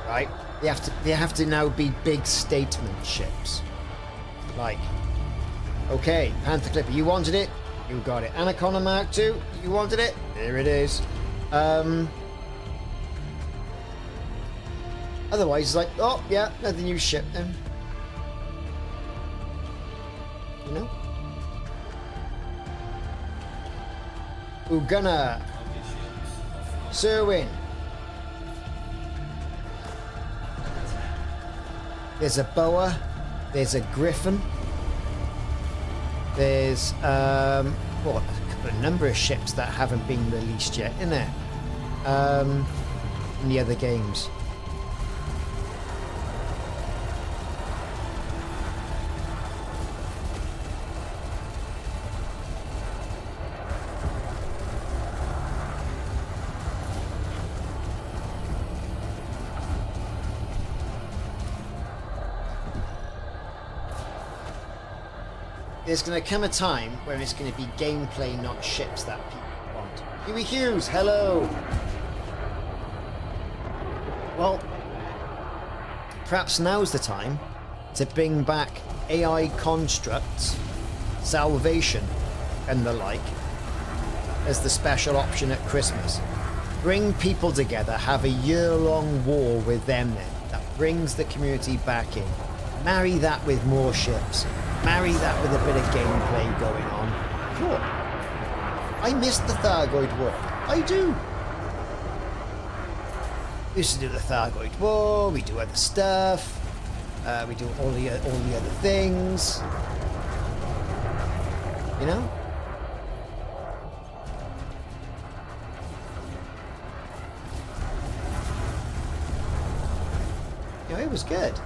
right? They have to now be big statement ships. Like, okay, Panther Clipper, you wanted it, you got it. Anaconda Mark II, you wanted it, there it is. Otherwise, it's like, oh yeah, another new ship then. You know? Ugana. Serwin. There's a boa. There's a griffin. There's well, a number of ships that haven't been released yet, isn't there? In the other games. There's going to come a time where it's going to be gameplay, not ships, that people want. Huey Hughes, hello! Well, perhaps now's the time to bring back AI constructs, salvation, and the like, as the special option at Christmas. Bring people together, have a year-long war with them then. That brings the community back in. Marry that with more ships. Marry that with a bit of gameplay going on. Cool. I miss the Thargoid War. I do. We used to do the Thargoid War. We do other stuff. We do all the other things. You know. You know, it was good.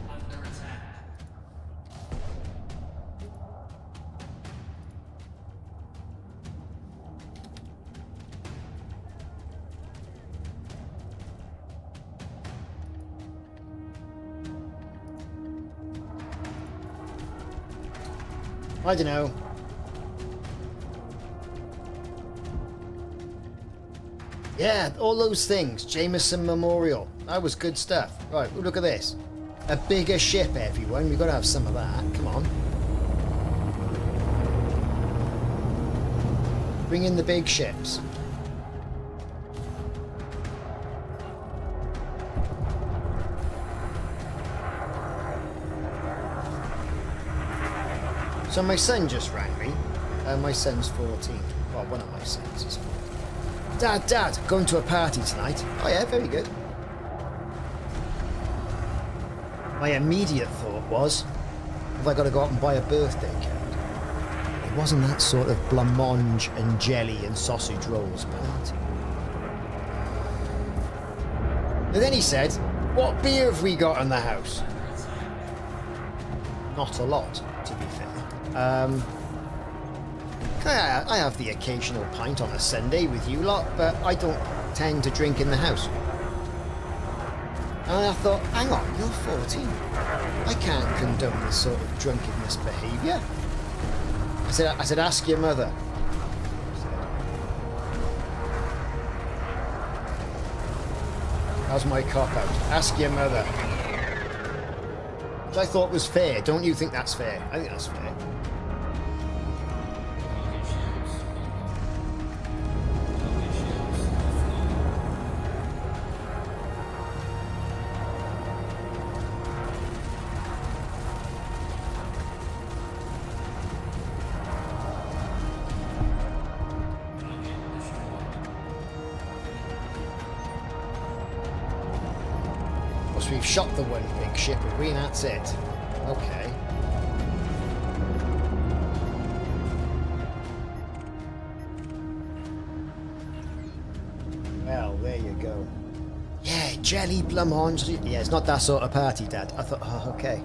Under attack. I don't know. Yeah, all those things. Jameson Memorial. That was good stuff. Right, well, look at this. A bigger ship, everyone. We've got to have some of that. Come on. Bring in the big ships. So my son just rang me. My son's 14. Well, one of my sons is 14. Dad, going to a party tonight. Oh yeah, very good. My immediate thought was, have I got to go out and buy a birthday card? It wasn't that sort of blancmange and jelly and sausage rolls party. And then he said, what beer have we got in the house? Not a lot, to be fair. I have the occasional pint on a Sunday with you lot, but I don't tend to drink in the house. And I thought, hang on, you're 14. I can't condone this sort of drunkenness behaviour. I said, ask your mother. How's my cop-out? Ask your mother. Which I thought was fair. Don't you think that's fair? I think that's fair. We've shot the one big ship, have we? And that's it. Okay. Well, there you go. Yeah, jelly, blancmange. Yeah, it's not that sort of party, Dad. I thought, oh, okay.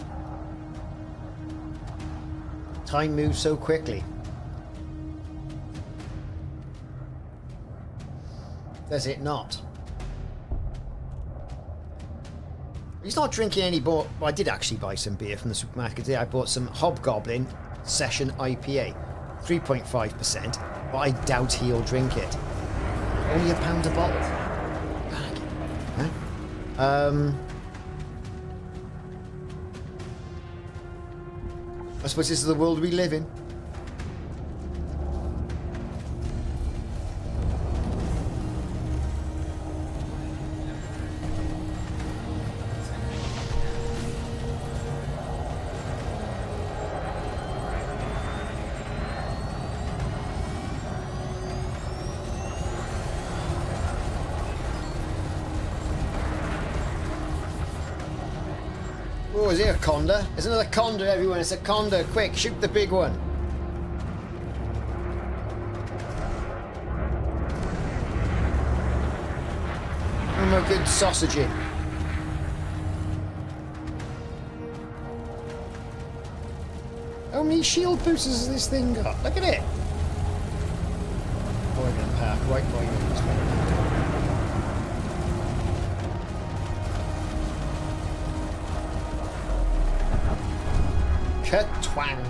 Time moves so quickly. Does it not? He's not drinking any more. Well, I did actually buy some beer from the supermarket today. I bought some Hobgoblin Session IPA, 3.5%, but I doubt he'll drink it. Only £1 a bottle. Huh? I suppose this is the world we live in. Oh, is it a condor? There's another condor, everyone. It's a condor. Quick, shoot the big one. I'm a good sausaging. How many shield boosters has this thing got? Look at it. Oh, we're going to park right by you. Twang.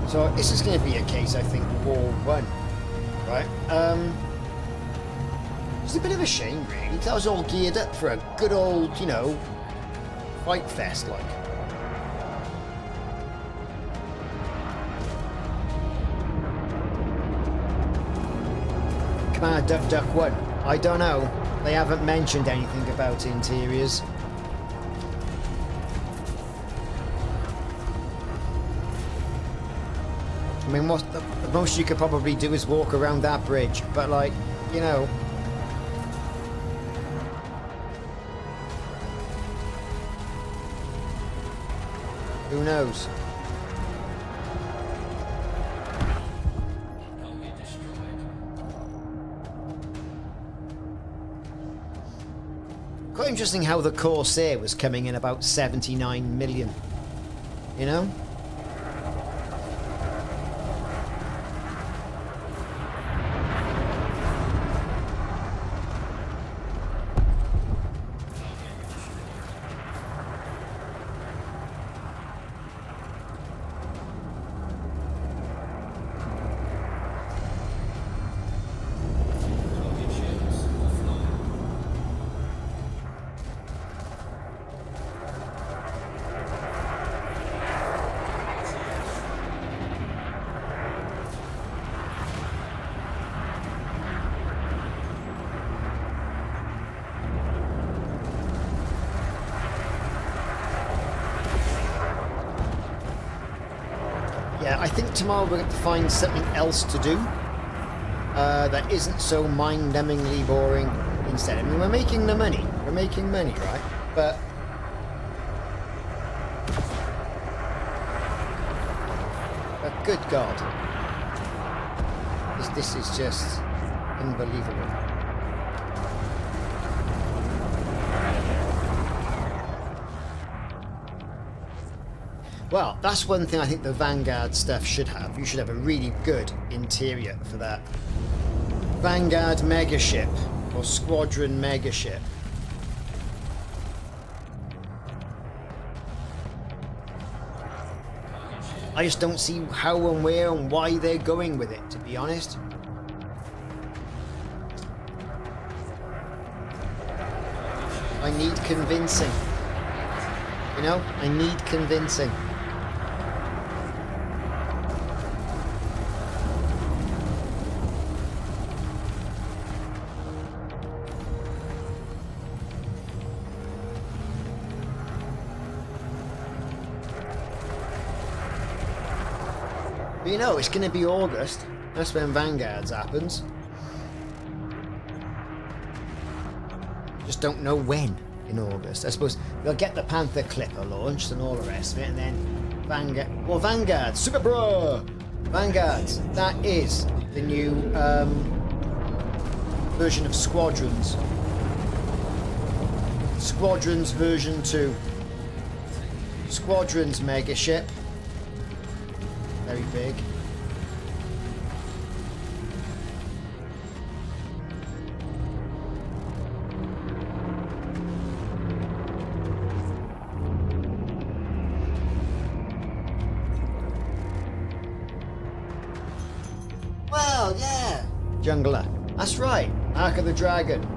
So this is going to be a case, I think, War 1, right? It's a bit of a shame, really, because I was all geared up for a good old, you know, fight fest, like. Commander Duck 1. I don't know. They haven't mentioned anything about interiors. I mean, what the most you could probably do is walk around that bridge, but like, you know. Who knows? Quite interesting how the Corsair was coming in about 79 million. You know? I think tomorrow we're going to find something else to do that isn't so mind-numbingly boring instead. I mean, we're making the money. We're making money, right? But good God, this is just unbelievable. Well, that's one thing I think the Vanguard stuff should have. You should have a really good interior for that. Vanguard megaship or Squadron megaship. I just don't see how and where and why they're going with it, to be honest. I need convincing. You know, I need convincing. But you know, it's going to be August. That's when Vanguards happens. Just don't know when in August. I suppose they'll get the Panther Clipper launched and all the rest of it, and then Vanguard. Well, Vanguard, Super Bro! Vanguards, that is the new version of Squadrons. Squadrons version 2. Squadrons megaship. Very big. Well, yeah. Jungler. That's right. Mark of the Dragon.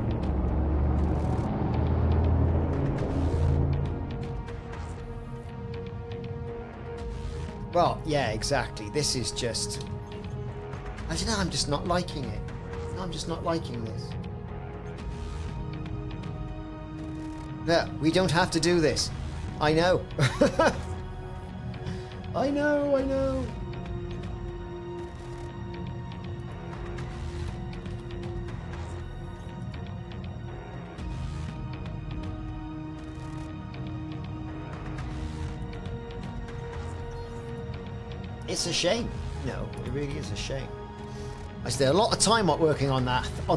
Well, yeah, exactly. This is just... I don't know, I'm just not liking it. I'm just not liking this. No, we don't have to do this. I know. I know. It's a shame. No, it really is a shame. I spent a lot of time working on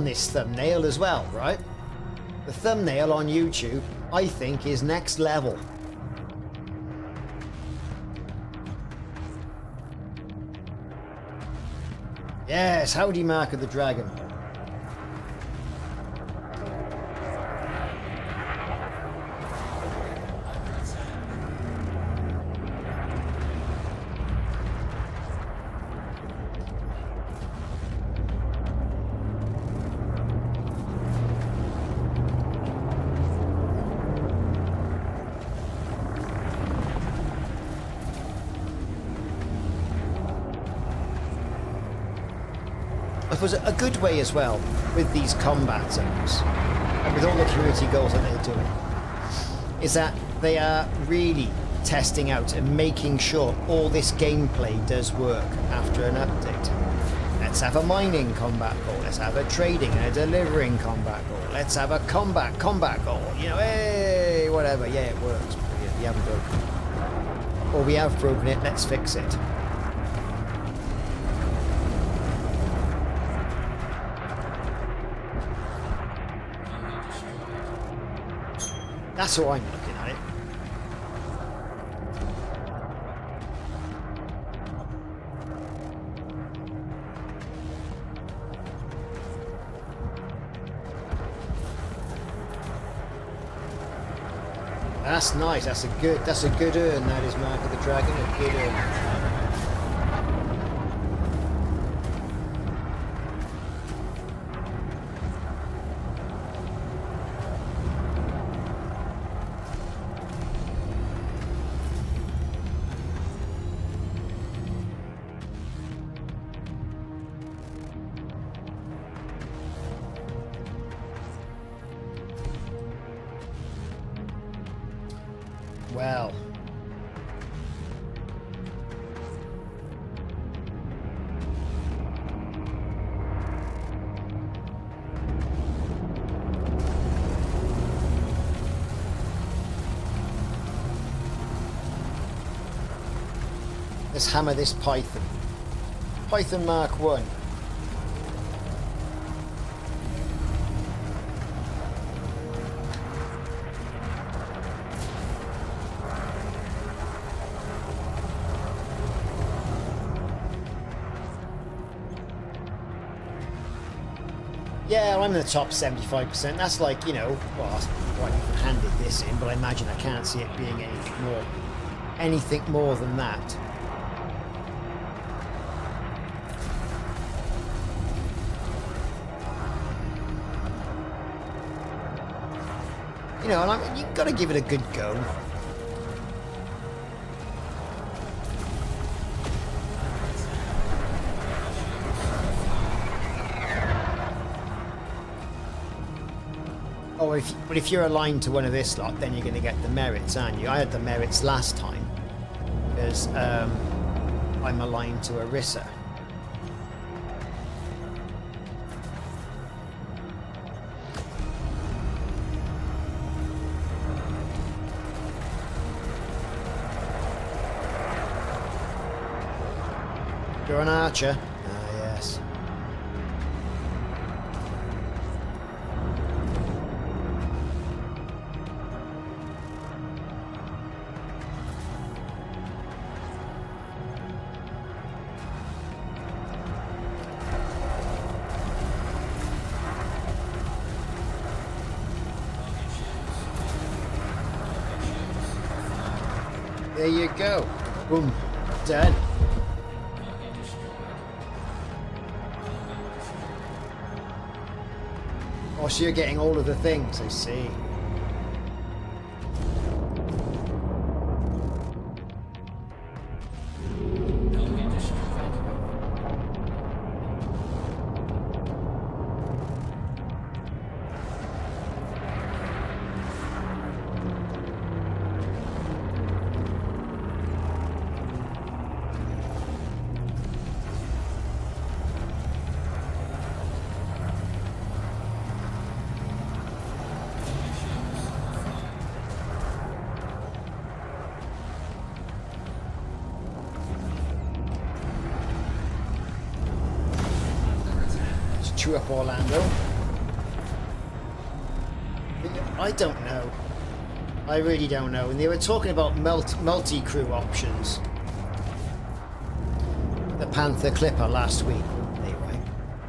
this thumbnail as well, right? The thumbnail on YouTube, I think, is next level. Yes, howdy, Mark of the Dragon. I suppose a good way as well with these combat zones and with all the community goals that they're doing is that they are really testing out and making sure all this gameplay does work after an update. Let's have a mining combat goal, let's have a trading and a delivering combat goal, let's have a combat goal, you know, hey, whatever, yeah, it works, brilliant, we haven't broken it. Or we have broken it, let's fix it. That's how I'm looking at it. That's nice. That's a good earn. That is Mark of the Dragon. A good earn. Well, Let's hammer this Python. Python Mark 1. Yeah, I'm in the top 75%. That's like, you know, well, that's why you've handed this in, but I imagine I can't see it being anything more than that. You know, and you've got to give it a good go. Oh, but if you're aligned to one of this lot, then you're going to get the merits, aren't you? I had the merits last time because I'm aligned to Arissa. You're an archer. Ah, yes. There you go. Boom. Done. Oh, so you're getting all of the things, I see. Chew up Orlando. I don't know. I really don't know. And they were talking about multi-crew options. The Panther Clipper last week, weren't they, right?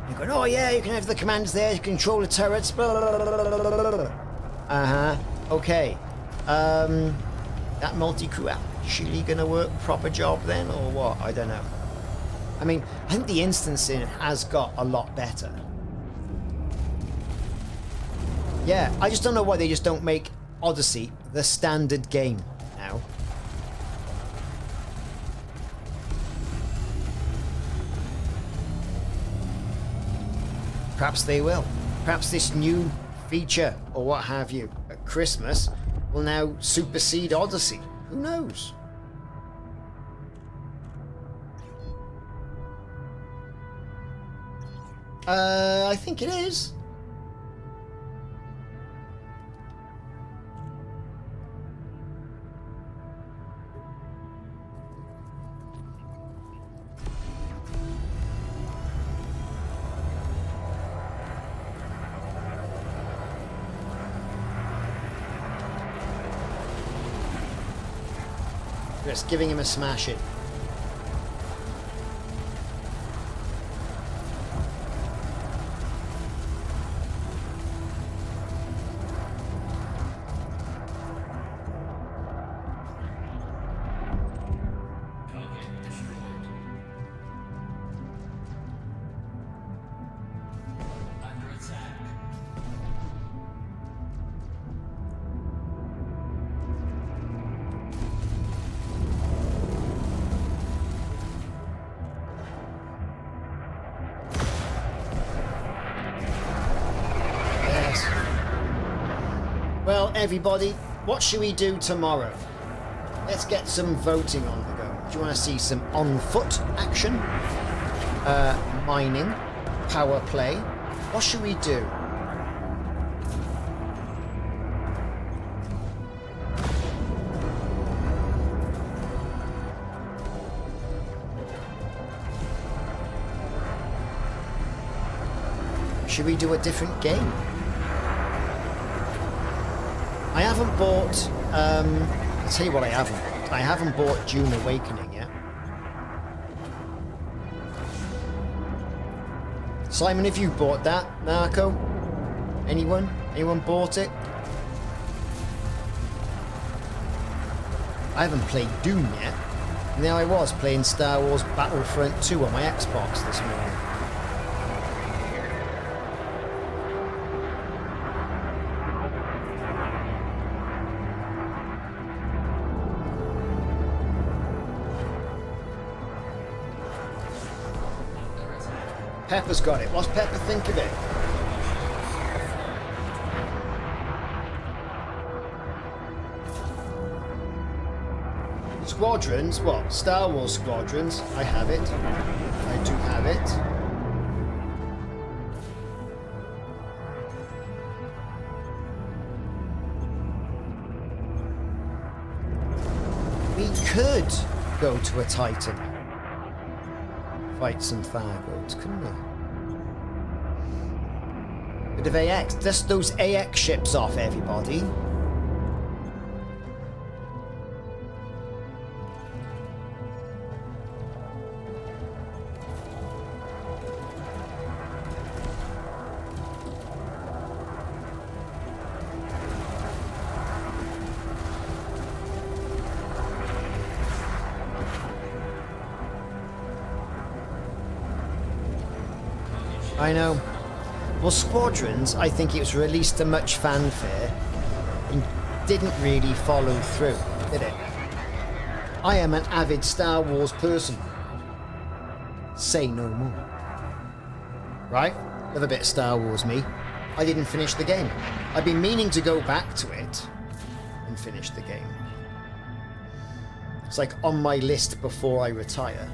They're going, oh yeah, you can have the commands there, you control the turrets, blah, blah, blah, blah, blah. Uh-huh. Okay. That multi-crew actually gonna work proper job then, or what? I don't know. I mean, I think the instancing has got a lot better. Yeah, I just don't know why they just don't make Odyssey the standard game now. Perhaps they will. Perhaps this new feature, or what have you, at Christmas will now supersede Odyssey. Who knows? I think it is. Just giving him a smash it. Well, everybody, what should we do tomorrow? Let's get some voting on the go. Do you want to see some on-foot action? Mining? Power play? What should we do? Should we do a different game? I haven't bought, I'll tell you what I haven't bought. I haven't bought Dune Awakening yet. Simon, have you bought that, Narco? Anyone? Anyone bought it? I haven't played Dune yet. And there I was playing Star Wars Battlefront 2 on my Xbox this morning. Pepper's got it. What's Pepper think of it? Squadrons? What? Star Wars Squadrons? I have it. I do have it. We could go to a Titan. Fight some Thargoids, couldn't we? Bit of AX. Dust those AX ships off, everybody. I know. Well, Squadrons, I think it was released to much fanfare and didn't really follow through, did it? I am an avid Star Wars person. Say no more. Right? Love a bit of Star Wars, me. I didn't finish the game. I've been meaning to go back to it and finish the game. It's like on my list before I retire.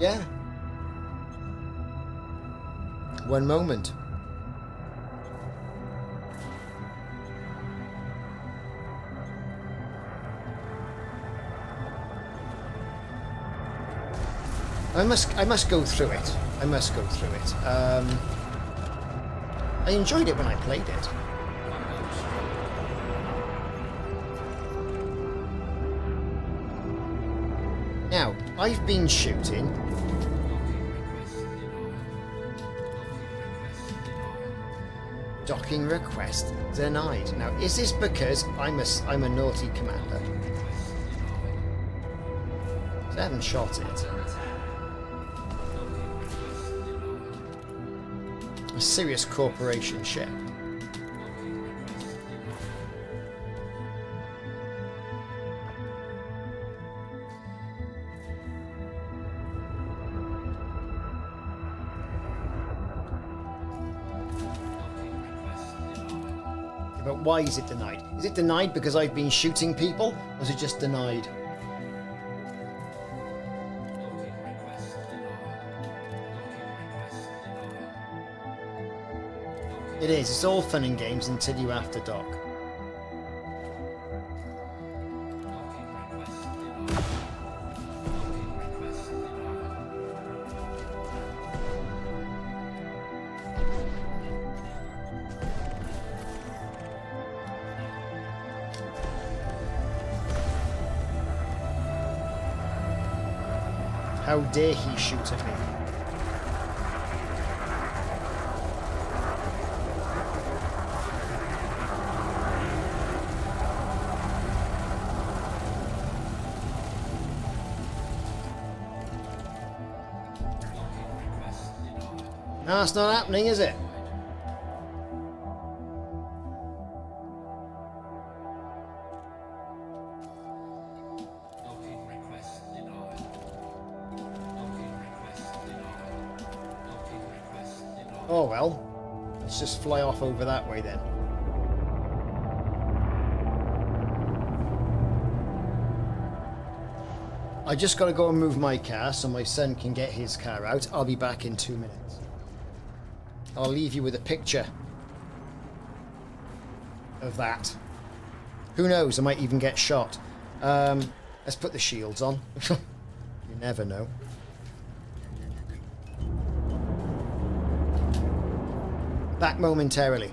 Yeah. One moment. I must go through it. I must go through it. I enjoyed it when I played it. Now, I've been shooting. Docking request denied. Now, is this because I'm a naughty commander? I haven't shot it. A Sirius Corporation ship. But why is it denied? Is it denied because I've been shooting people? Or is it just denied? It is. It's all fun and games until you have to dock. How dare he shoot at me? No, it's not happening, is it? Oh well, let's just fly off over that way then. I just got to go and move my car so my son can get his car out. I'll be back in 2 minutes. I'll leave you with a picture of that. Who knows, I might even get shot. Let's put the shields on. You never know. Back momentarily.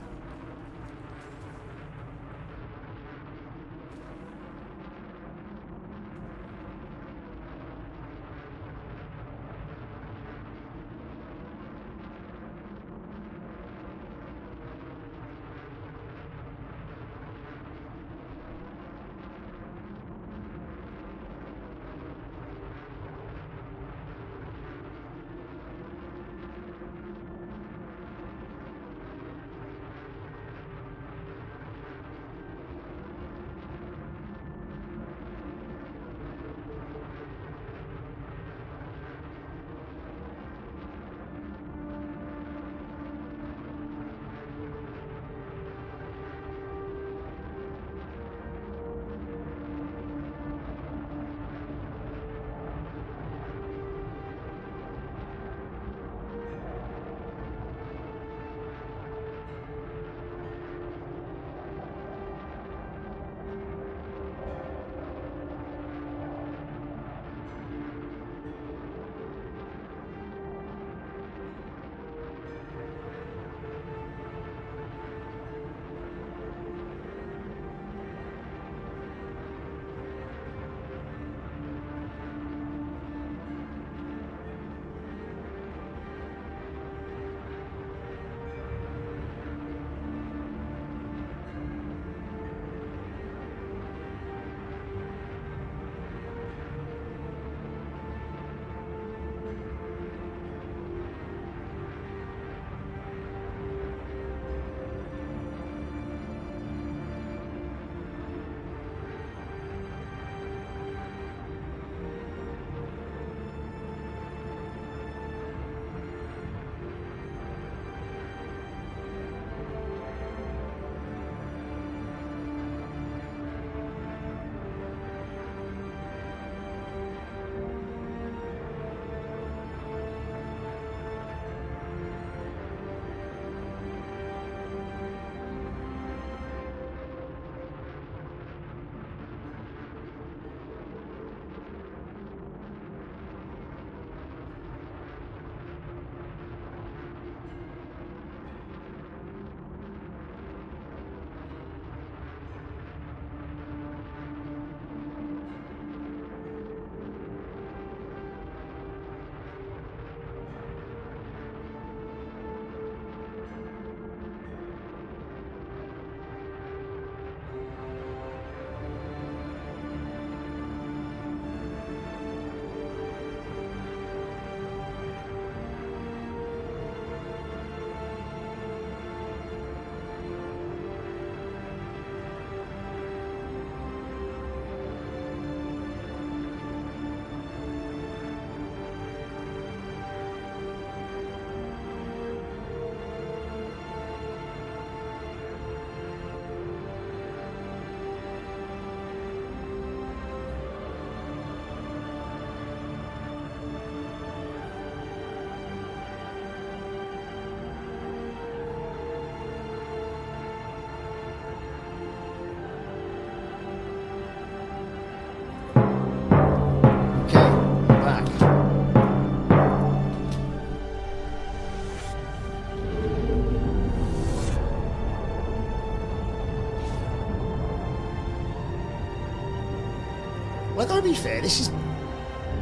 Well, I gotta be fair, this is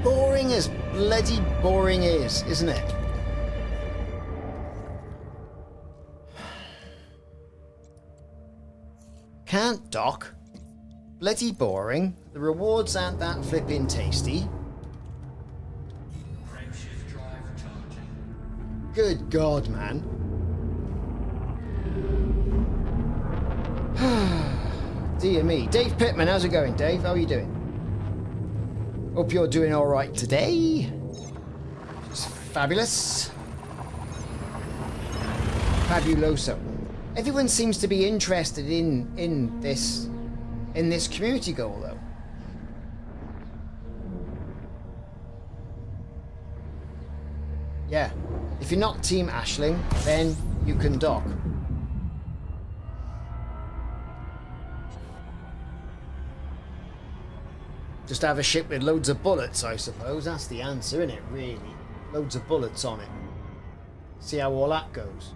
boring as bloody boring is, isn't it? Can't dock. Bloody boring. The rewards aren't that flipping tasty. Frameshift drive charging. Good God, man. Dear me. Dave Pittman, how's it going, Dave? How are you doing? Hope you're doing all right today. It's fabulous. Fabuloso. Everyone seems to be interested in this community goal, though. Yeah. If you're not Team Aisling, then you can dock. Just have a ship with loads of bullets, I suppose. That's the answer, isn't it, really? Loads of bullets on it. See how all that goes.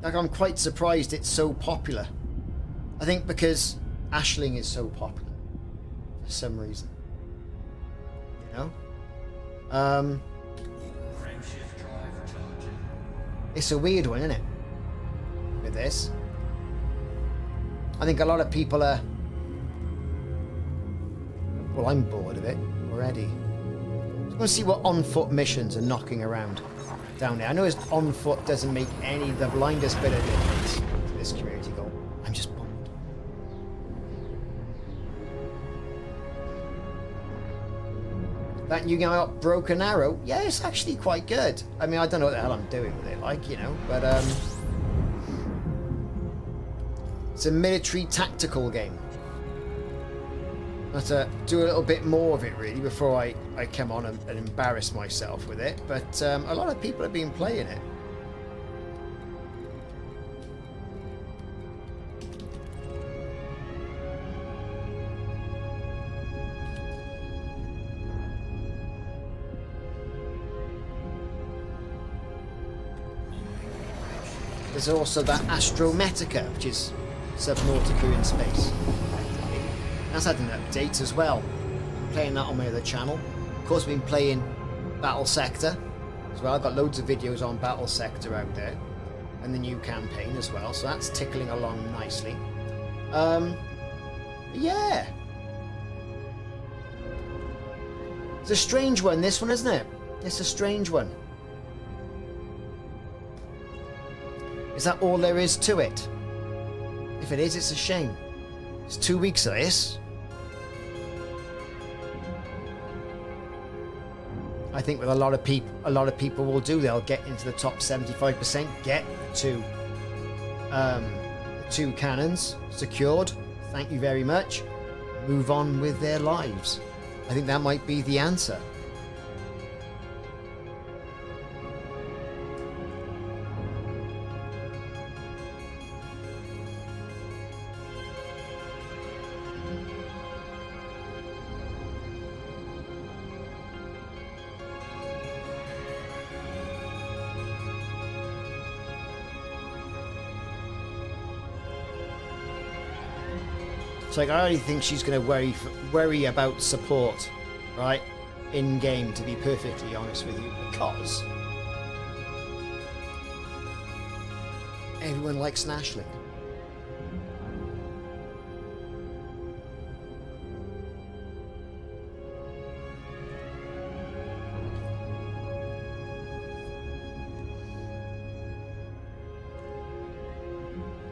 Like, I'm quite surprised it's so popular. I think because Aisling is so popular for some reason. You know? Frameshift drive charging. It's a weird one, isn't it? With this. I think a lot of people are... Well, I'm bored of it already. Let's go see what on-foot missions are knocking around down there. I know his on-foot doesn't make any the blindest bit of difference to this community goal. I'm just bored. That new game out, Broken Arrow, yeah, it's actually quite good. I mean, I don't know what the hell I'm doing with it, like, you know, but it's a military tactical game. I have to do a little bit more of it, really, before I come on and embarrass myself with it. But a lot of people have been playing it. There's also that Astrometica, which is Subnautica in space. That's had an update as well. I'm playing that on my other channel. Of course, I've been playing Battle Sector as well. I've got loads of videos on Battle Sector out there. And the new campaign as well. So that's tickling along nicely. Yeah. It's a strange one, this one, isn't it? It's a strange one. Is that all there is to it? If it is, it's a shame. It's 2 weeks of this. I think with a lot of people will do. They'll get into the top 75%, get to two cannons secured. Thank you very much. Move on with their lives. I think that might be the answer. It's like, I only think she's going to worry about support, right, in game, to be perfectly honest with you, because everyone likes Aisling.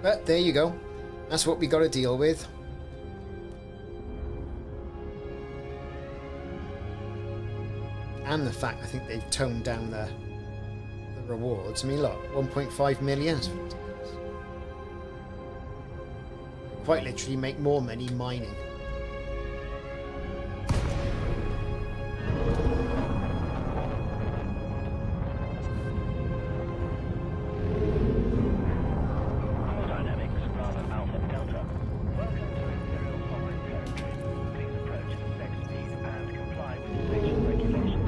But there you go. That's what we got to deal with. And the fact, I think they've toned down the rewards. I mean, look, 1.5 million. That's ridiculous. Quite literally make more money mining. Dynamics, Bravo Alpha Delta. Welcome to Imperial Sovereign Territory. Please approach at safe speed and comply with station regulations.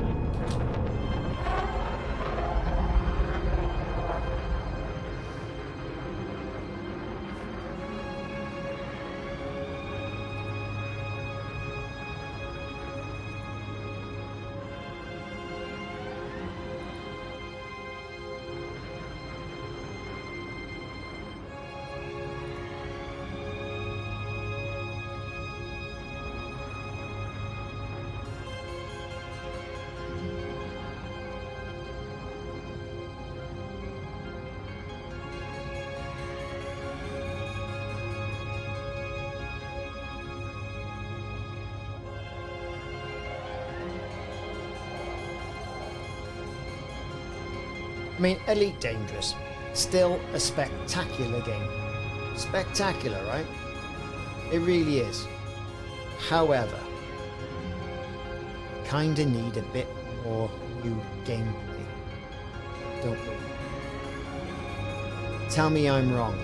I mean, Elite Dangerous, still a spectacular game. Spectacular, right? It really is. However, kinda need a bit more new gameplay, don't we? Tell me I'm wrong.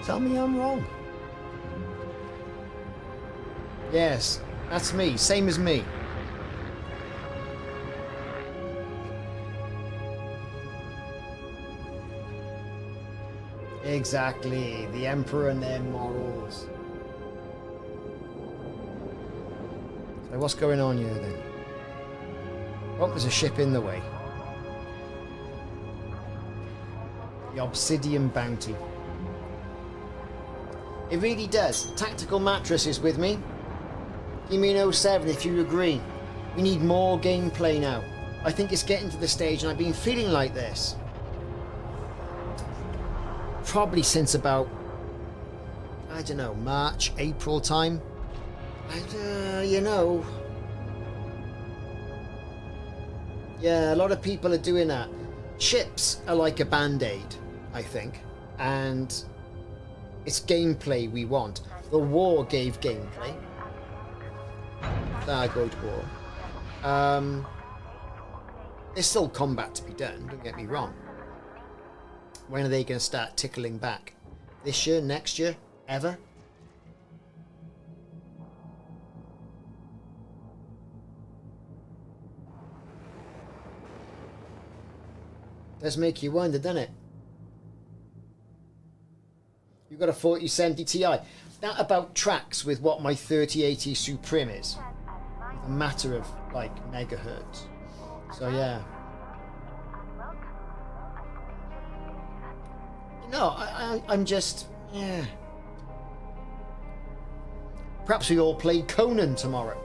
Tell me I'm wrong. Yes, that's me. Same as me. Exactly. The Emperor and their morals. So what's going on here then? Oh, there's a ship in the way. The Obsidian Bounty. It really does. Tactical Mattress is with me. Give me an 07 if you agree. We need more gameplay now. I think it's getting to the stage and I've been feeling like this. Probably since about, I don't know, March, April time. You know. Yeah, a lot of people are doing that. Ships are like a band-aid, I think. And it's gameplay we want. The war gave gameplay. Go to war. There's still combat to be done, don't get me wrong. When are they going to start tickling back? This year? Next year? Ever? Does make you wonder, doesn't it? You've got a 4070 Ti. That about tracks with what my 3080 Supreme is. A matter of, like, megahertz. So, yeah. No, I'm just... Yeah. Perhaps we all play Conan tomorrow.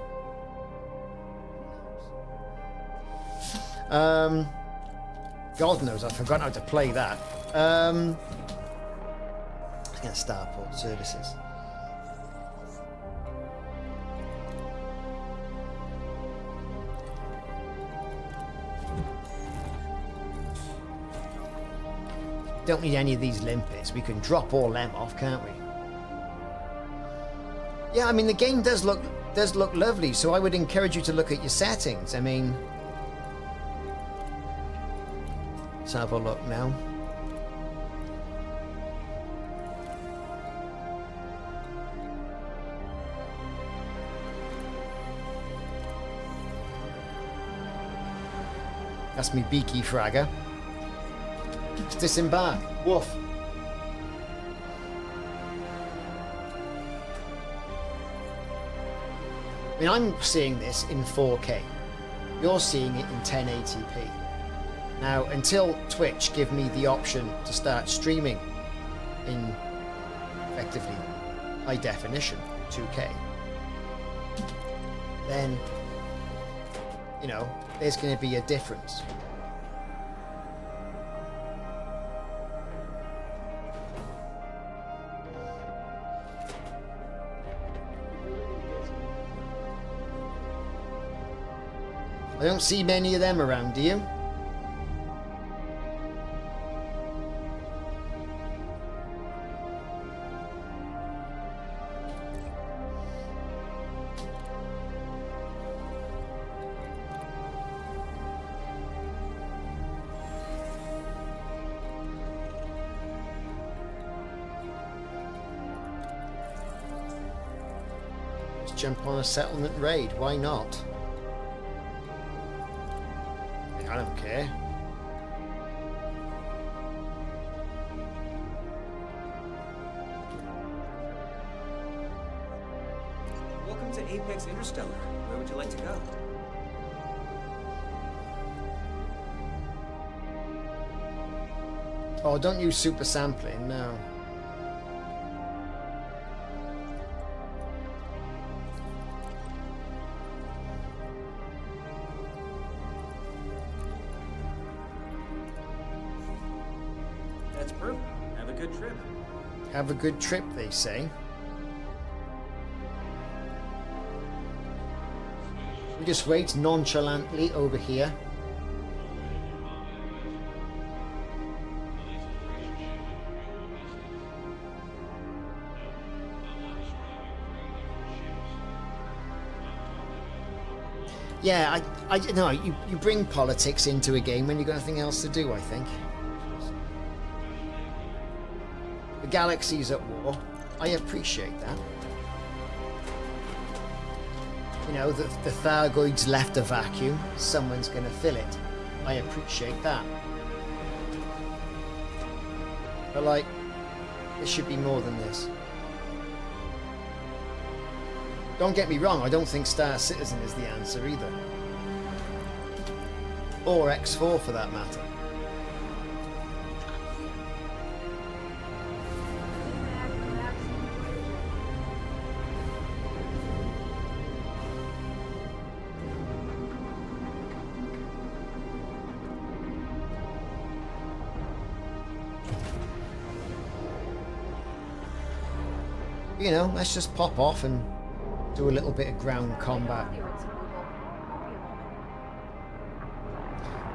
God knows, I've forgotten how to play that. Let's get Starport Services. Don't need any of these limpets. We can drop all them off, can't we? Yeah, I mean the game does look lovely, so I would encourage you to look at your settings. I mean, let's have a look now. That's me beaky fragger. Let's disembark. Woof. I mean, I'm seeing this in 4K. You're seeing it in 1080p. Now, until Twitch give me the option to start streaming in effectively high definition 2K, then, you know, there's going to be a difference. I don't see many of them around, do you? Let's jump on a settlement raid, why not? I don't care. Welcome to Apex Interstellar. Where would you like to go? Oh, don't use super sampling, no. Have a good trip, they say. We just wait nonchalantly over here. Yeah, I no, you bring politics into a game when you've got nothing else to do, I think. The galaxy's at war. I appreciate that. You know, the Thargoids left a vacuum. Someone's going to fill it. I appreciate that. But, like, there should be more than this. Don't get me wrong, I don't think Star Citizen is the answer either. Or X4 for that matter. You know, let's just pop off and do a little bit of ground combat.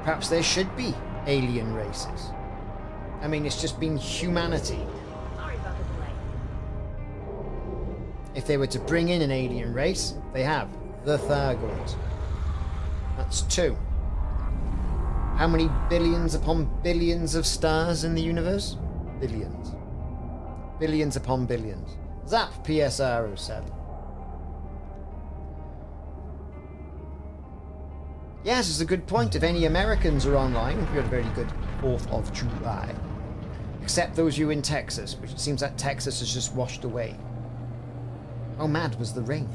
Perhaps there should be alien races. I mean, it's just been humanity. Sorry about the delay. If they were to bring in an alien race, they have. The Thargoids. That's 2. How many billions upon billions of stars in the universe? Billions. Billions upon billions. Zap PSR 07. Yes, it's a good point. If any Americans are online, we had a very good 4th of July. Except those of you in Texas, which it seems that Texas has just washed away. How mad was the rain?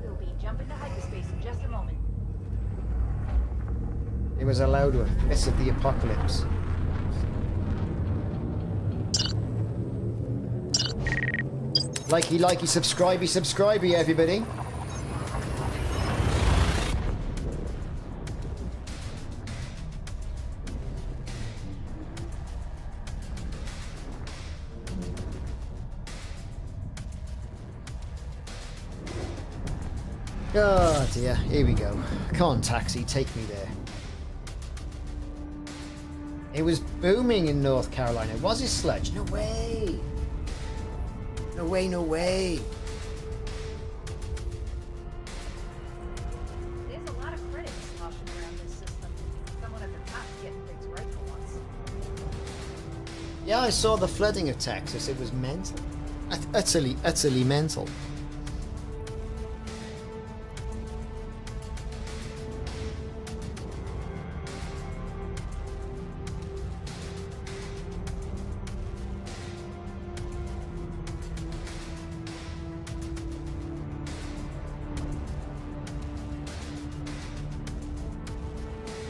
We'll be jumping to hyperspace in just a moment. It was a loud one. Miss of the apocalypse. Likey, subscribey, everybody. Oh dear, here we go. Come on, taxi, take me there. It was booming in North Carolina. Was it, Sledge? No way! No way, no way! There's a lot of critics sloshing around this system. Someone at the top getting things right for once. Yeah, I saw the flooding of Texas. It was mental. Utterly mental.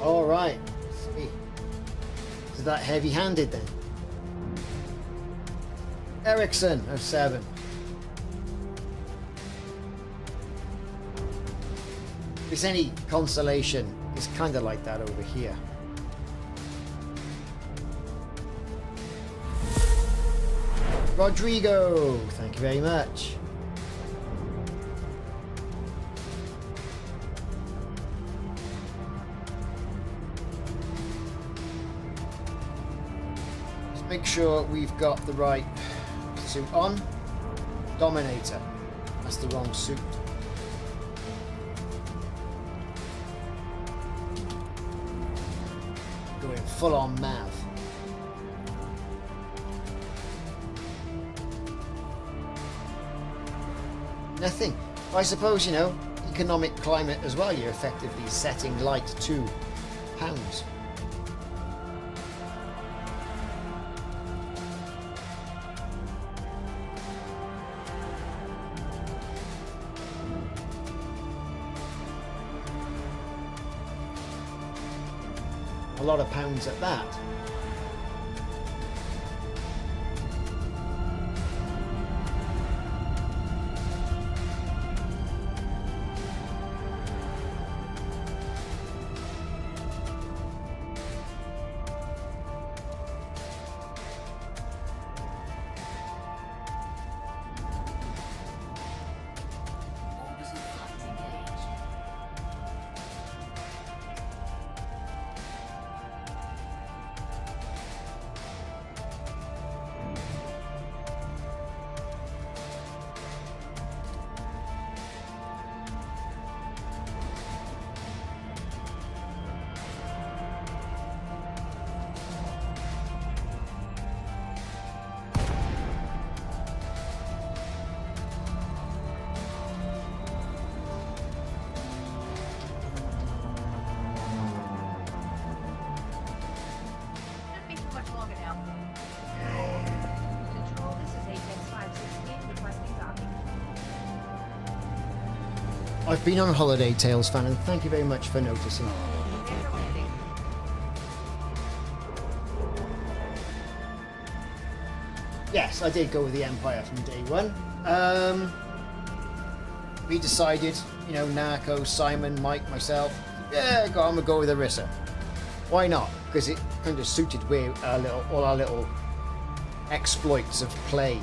All right. Let's see. Is that heavy-handed then? Ericsson 07. If it's any consolation, it's kind of like that over here. Rodrigo, thank you very much. Make sure we've got the right suit on. Dominator. That's the wrong suit. Going full on Mav. Nothing. I suppose, you know, economic climate as well. You're effectively setting light to pounds. A lot of pounds at that. I've been on holiday, Tales fan, and thank you very much for noticing. Yes, I did go with the Empire from day one. We decided, you know, Narco, Simon, Mike, myself, yeah, I'm gonna go with Arissa. Why not? Because it kind of suited where all our little exploits of play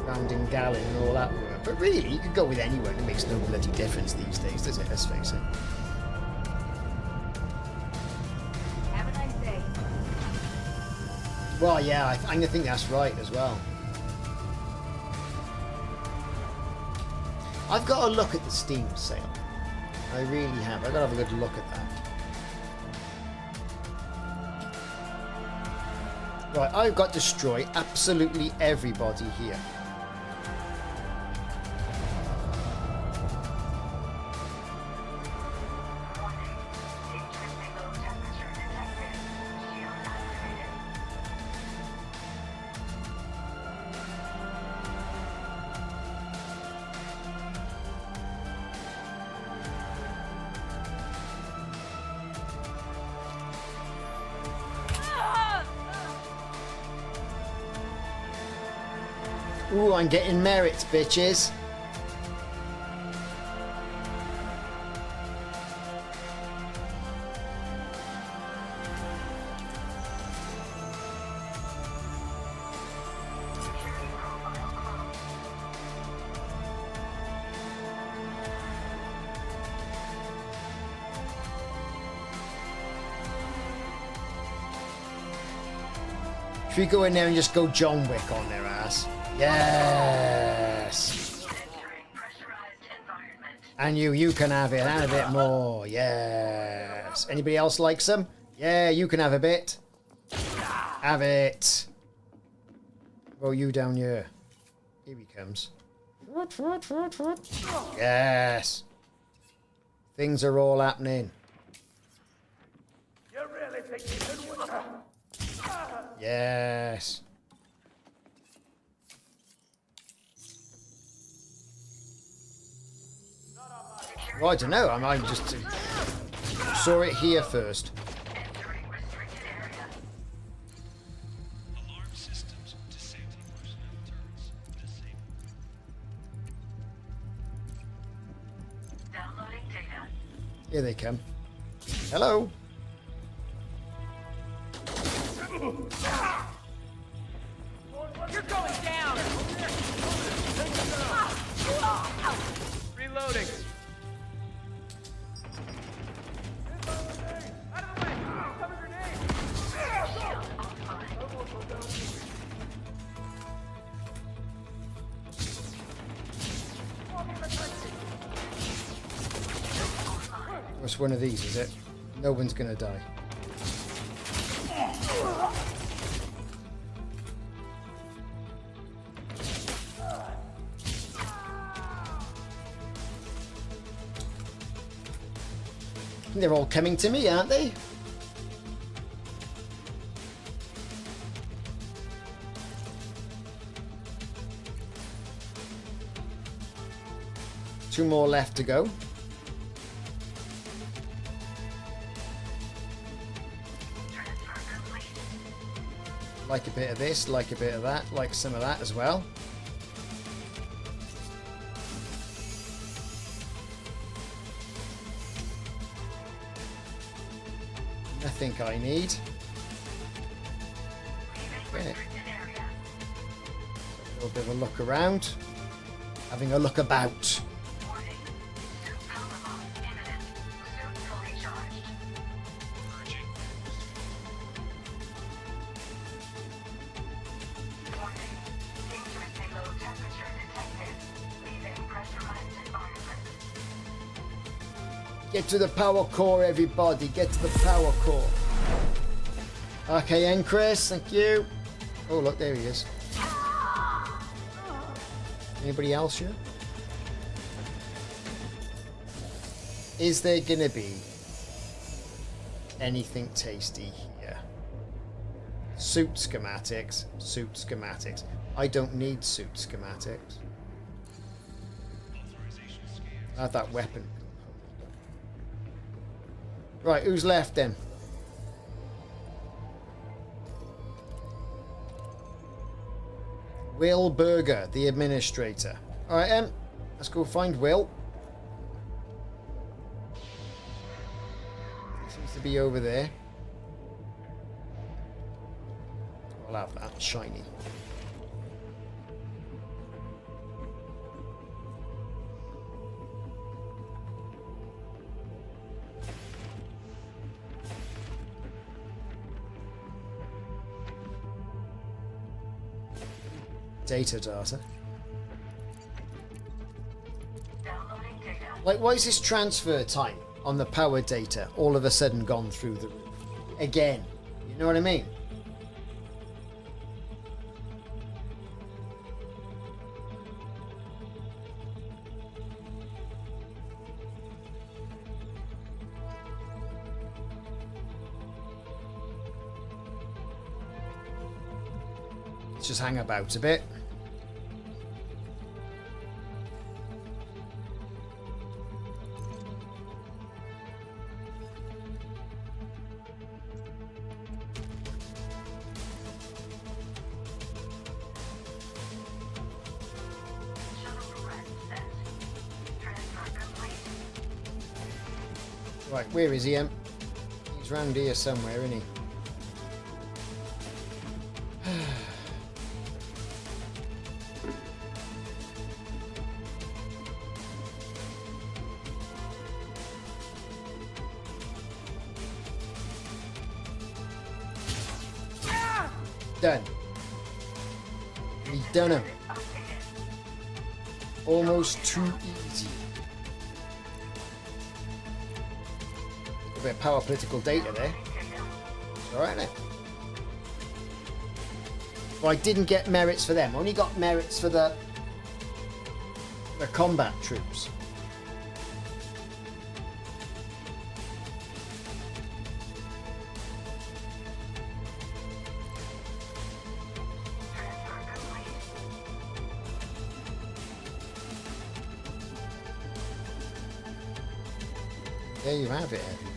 around in Galnet and all that were. But really, you could go with anyone. It makes no bloody difference these days, does it? Let's face it. Have a nice day. Well, yeah, I think that's right as well. I've got to look at the Steam sale. I really have. I've got to have a good look at that. Right, I've got to destroy absolutely everybody here. Ooh, I'm getting merits, bitches. Should we go in there and just go John Wick on their ass? Yes. And you can have it and a bit more. Yes. Anybody else like some? Yeah, you can have a bit. Have it. Roll you down here. Here he comes. Yes. Things are all happening. You really think you can win? Yes. Well, I don't know. I just saw it here first. Alarm systems disabling personnel turrets. Disabled. Downloading data. Here they come. Hello. You're going down! Reloading. Out of the way! Cover grenade! What's one of these, is it? No one's gonna die. They're all coming to me, aren't they? Two more left to go. Like a bit of this, like a bit of that, like some of that as well. Nothing I need. Okay. A little bit of a look around. Having a look about. Get to the power core, everybody. Get to the power core. RKN, Chris. Thank you. Oh, look, there he is. Anybody else here? Is there going to be anything tasty here? Suit schematics. Suit schematics. I don't need suit schematics. Add that weapon. Right, who's left then? Will Berger, the administrator. Alright, let's go find Will. He seems to be over there. I'll have that shiny. Data. Like, why is this transfer time on the power data all of a sudden gone through the roof? Again. You know what I mean? Let's just hang about a bit. Right, where is he? He's round here somewhere, isn't he? Done. We've done him. Almost too easy. A bit of power political data there. It's alright now. Well, I didn't get merits for them. I only got merits for the combat troops. There you have it, everybody.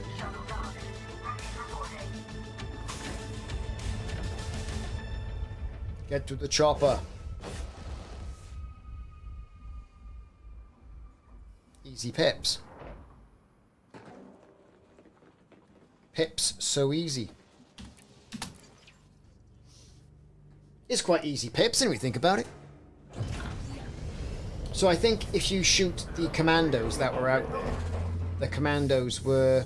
Get to the chopper. Easy pips. Pips so easy. It's quite easy pips when we think about it. So I think if you shoot the commandos that were out there, the commandos were...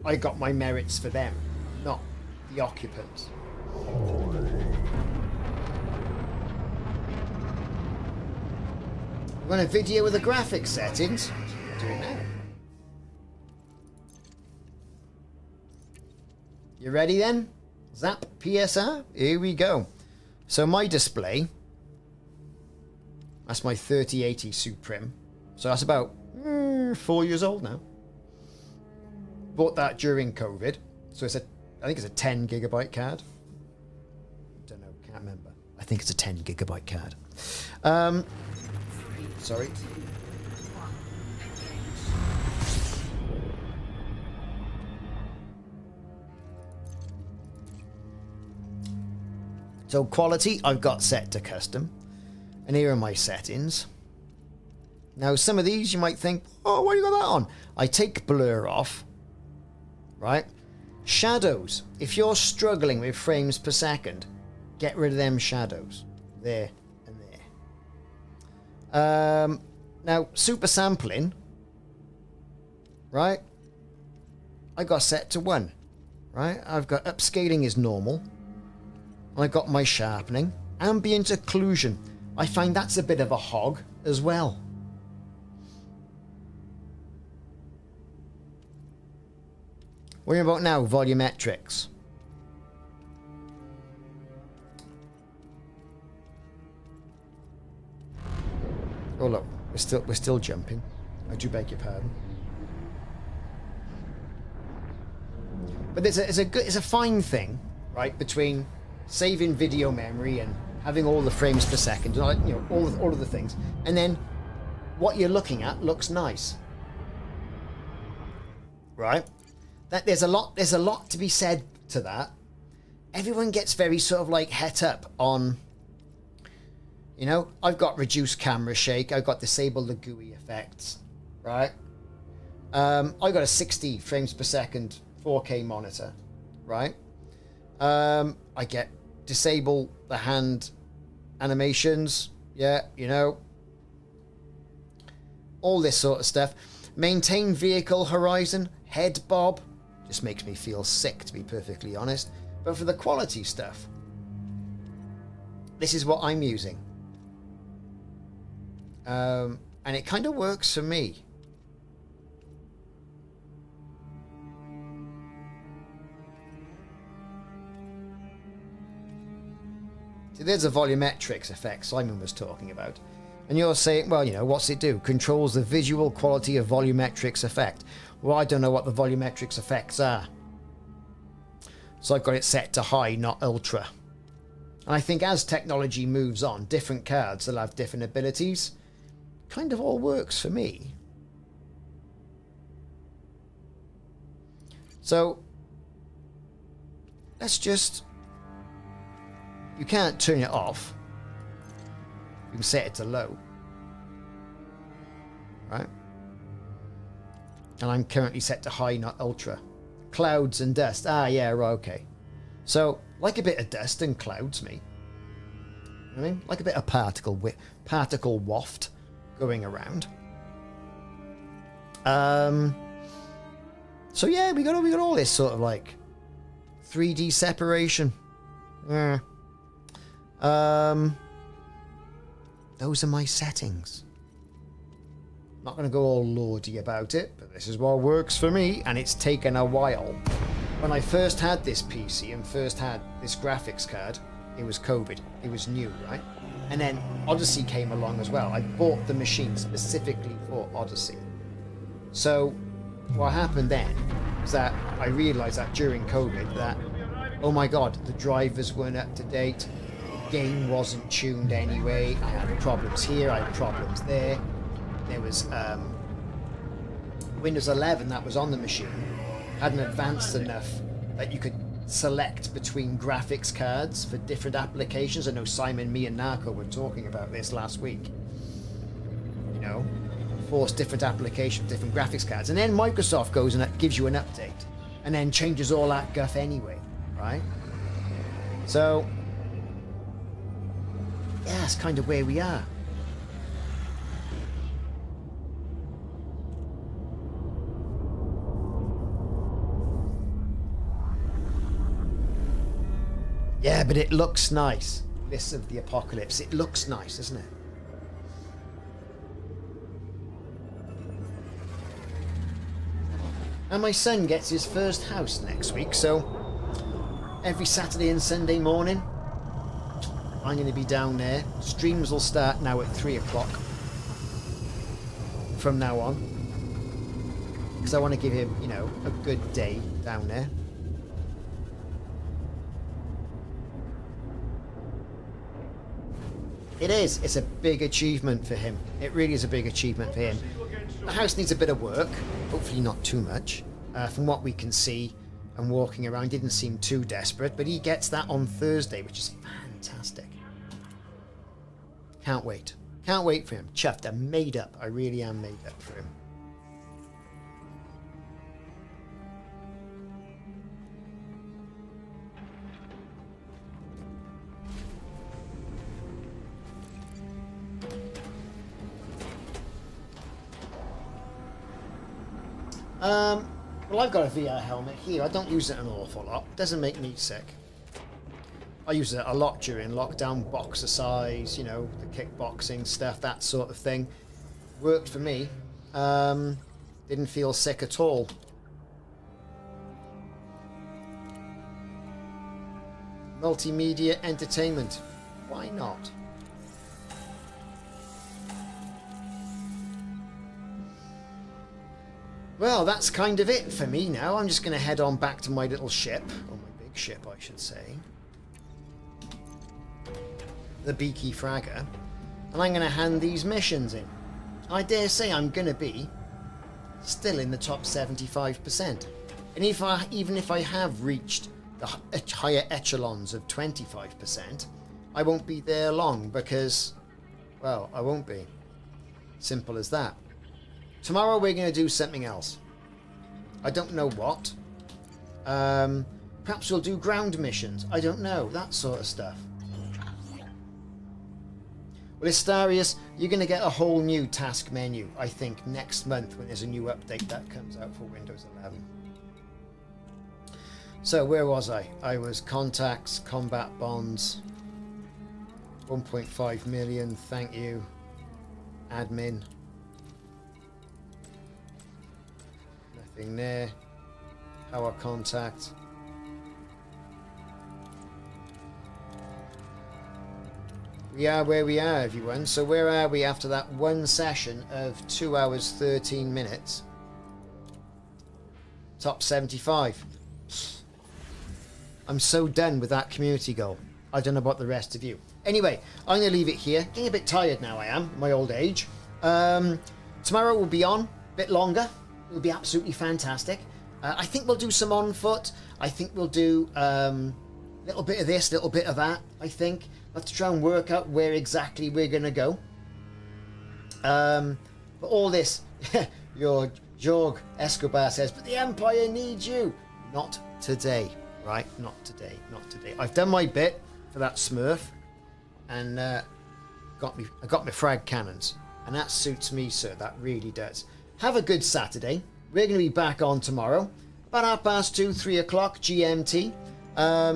I got my merits for them, not the occupants. Run a video with the graphics settings. Do it now. You ready then? Zap PSR? Here we go. So my display, that's my 3080 Supreme. So that's about 4 years old now. Bought that during COVID. So it's I think it's a 10 gigabyte card. Don't know, can't remember. I think it's a 10 gigabyte card. Sorry. So quality, I've got set to custom. And here are my settings. Now, some of these you might think, oh, why you got that on? I take blur off, right? Shadows. If you're struggling with frames per second, get rid of them shadows. There and there. Now, super sampling, right? I got set to 1, right? I've got upscaling is normal. I got my sharpening. Ambient occlusion. I find that's a bit of a hog as well. What are you about now? Volumetrics. Oh look, we're still jumping. I do beg your pardon. But it's a fine thing, right, between saving video memory and having all the frames per second, you know, all of the things, and then what you're looking at looks nice. Right? That there's a lot to be said to that. Everyone gets very sort of like het up on, you know, I've got reduced camera shake, I've got disable the GUI effects, right? I got a 60 frames per second 4K monitor, right? I get disable the hand animations, yeah, you know, all this sort of stuff. Maintain vehicle horizon, head bob, just makes me feel sick, to be perfectly honest. But for the quality stuff, this is what I'm using. And it kind of works for me. See, there's a volumetrics effect Simon was talking about. And you're saying, well, you know, what's it do? Controls the visual quality of volumetrics effect. Well, I don't know what the volumetrics effects are. So I've got it set to high, not ultra. And I think as technology moves on, different cards will have different abilities. Kind of all works for me. So let's just... You can't turn it off. You can set it to low. Right? And I'm currently set to high, not ultra. Clouds and dust. Ah, yeah, right, okay. So, like a bit of dust and clouds, me. You know what I mean? Like a bit of particle waft going around. So yeah, we got all this sort of like 3D separation. Yeah. Those are my settings. Not going to go all lordy about it, but this is what works for me, and it's taken a while. When I first had this PC and first had this graphics card, it was COVID. It was new, right? And then Odyssey came along as well. I bought the machine specifically for Odyssey. So what happened then was that I realized that during COVID that, oh my God, the drivers weren't up to date. The game wasn't tuned anyway. I had problems here, I had problems there. There was Windows 11 that was on the machine hadn't advanced enough that you could select between graphics cards for different applications. I know Simon, me and Narco were talking about this last week. You know, force different applications, different graphics cards. And then Microsoft goes and gives you an update and then changes all that guff anyway, right? So, yeah, that's kind of where we are. Yeah, but it looks nice. This of the Apocalypse. It looks nice, doesn't it? And my son gets his first house next week, so every Saturday and Sunday morning, I'm going to be down there. Streams will start now at 3 o'clock. From now on. Because I want to give him, you know, a good day down there. It is. It's a big achievement for him. It really is a big achievement for him. The house needs a bit of work. Hopefully not too much. From what we can see and walking around, didn't seem too desperate. But he gets that on Thursday, which is fantastic. Can't wait. Can't wait for him. Chuffed. I'm made up. I really am made up for him. Well, I've got a VR helmet here. I don't use it an awful lot. It doesn't make me sick. I use it a lot during lockdown, boxercise, you know, the kickboxing stuff, that sort of thing. Worked for me. Didn't feel sick at all. Multimedia entertainment. Why not? Well, that's kind of it for me now. I'm just going to head on back to my little ship, or my big ship, I should say. The Beaky Fragger. And I'm going to hand these missions in. I dare say I'm going to be still in the top 75%. And even if I have reached the higher echelons of 25%, I won't be there long because, well, I won't be. Simple as that. Tomorrow we're going to do something else. I don't know what. Perhaps we'll do ground missions. I don't know. That sort of stuff. Well, Astarius, you're going to get a whole new task menu, I think, next month when there's a new update that comes out for Windows 11. So, where was I? I was contacts, combat bonds, 1.5 million, thank you. Admin. Nothing there. Power contact. We are where we are, everyone. So where are we after that one session of 2 hours 13 minutes? Top 75. I'm so done with that community goal. I don't know about the rest of you. Anyway, I'm going to leave it here. Getting a bit tired now, I am, my old age. Tomorrow will be on, a bit longer. It'll be absolutely fantastic. I think we'll do some on foot. I think we'll do a little bit of this, little bit of that, I think. Let's try and work out where exactly we're going to go. But all this, your Jorg Escobar says, but the Empire needs you. Not today, right? Not today, not today. I've done my bit for that Smurf, and I got my frag cannons, and that suits me, sir. That really does. Have a good Saturday. We're going to be back on tomorrow, about 2:30, 3 o'clock GMT.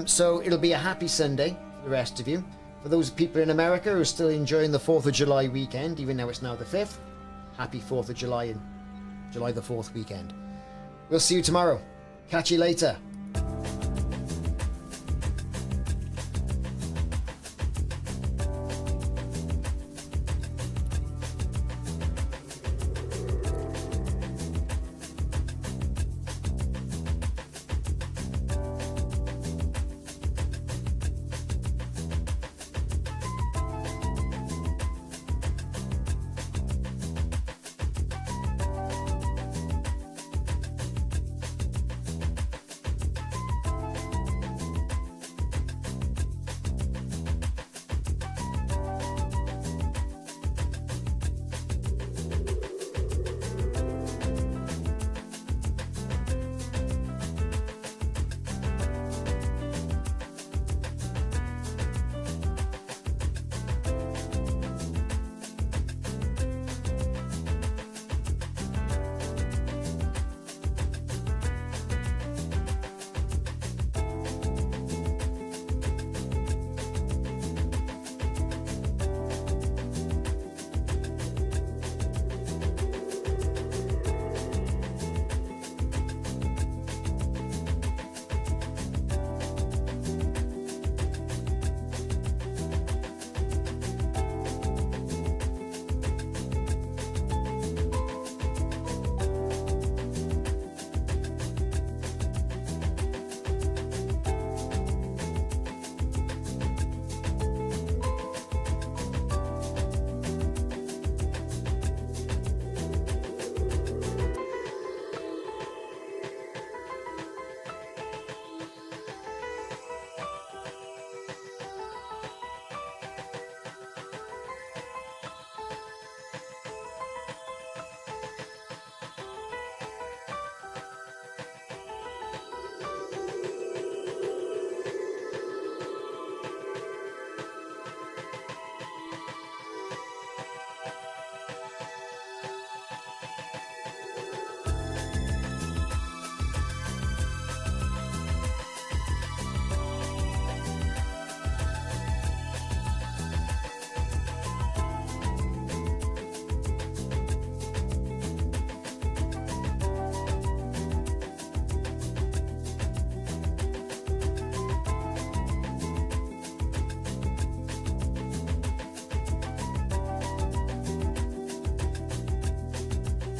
So it'll be a happy Sunday for the rest of you. For those people in America who are still enjoying the 4th of July weekend, even though it's now the 5th, happy 4th of July and July the 4th weekend. We'll see you tomorrow. Catch you later.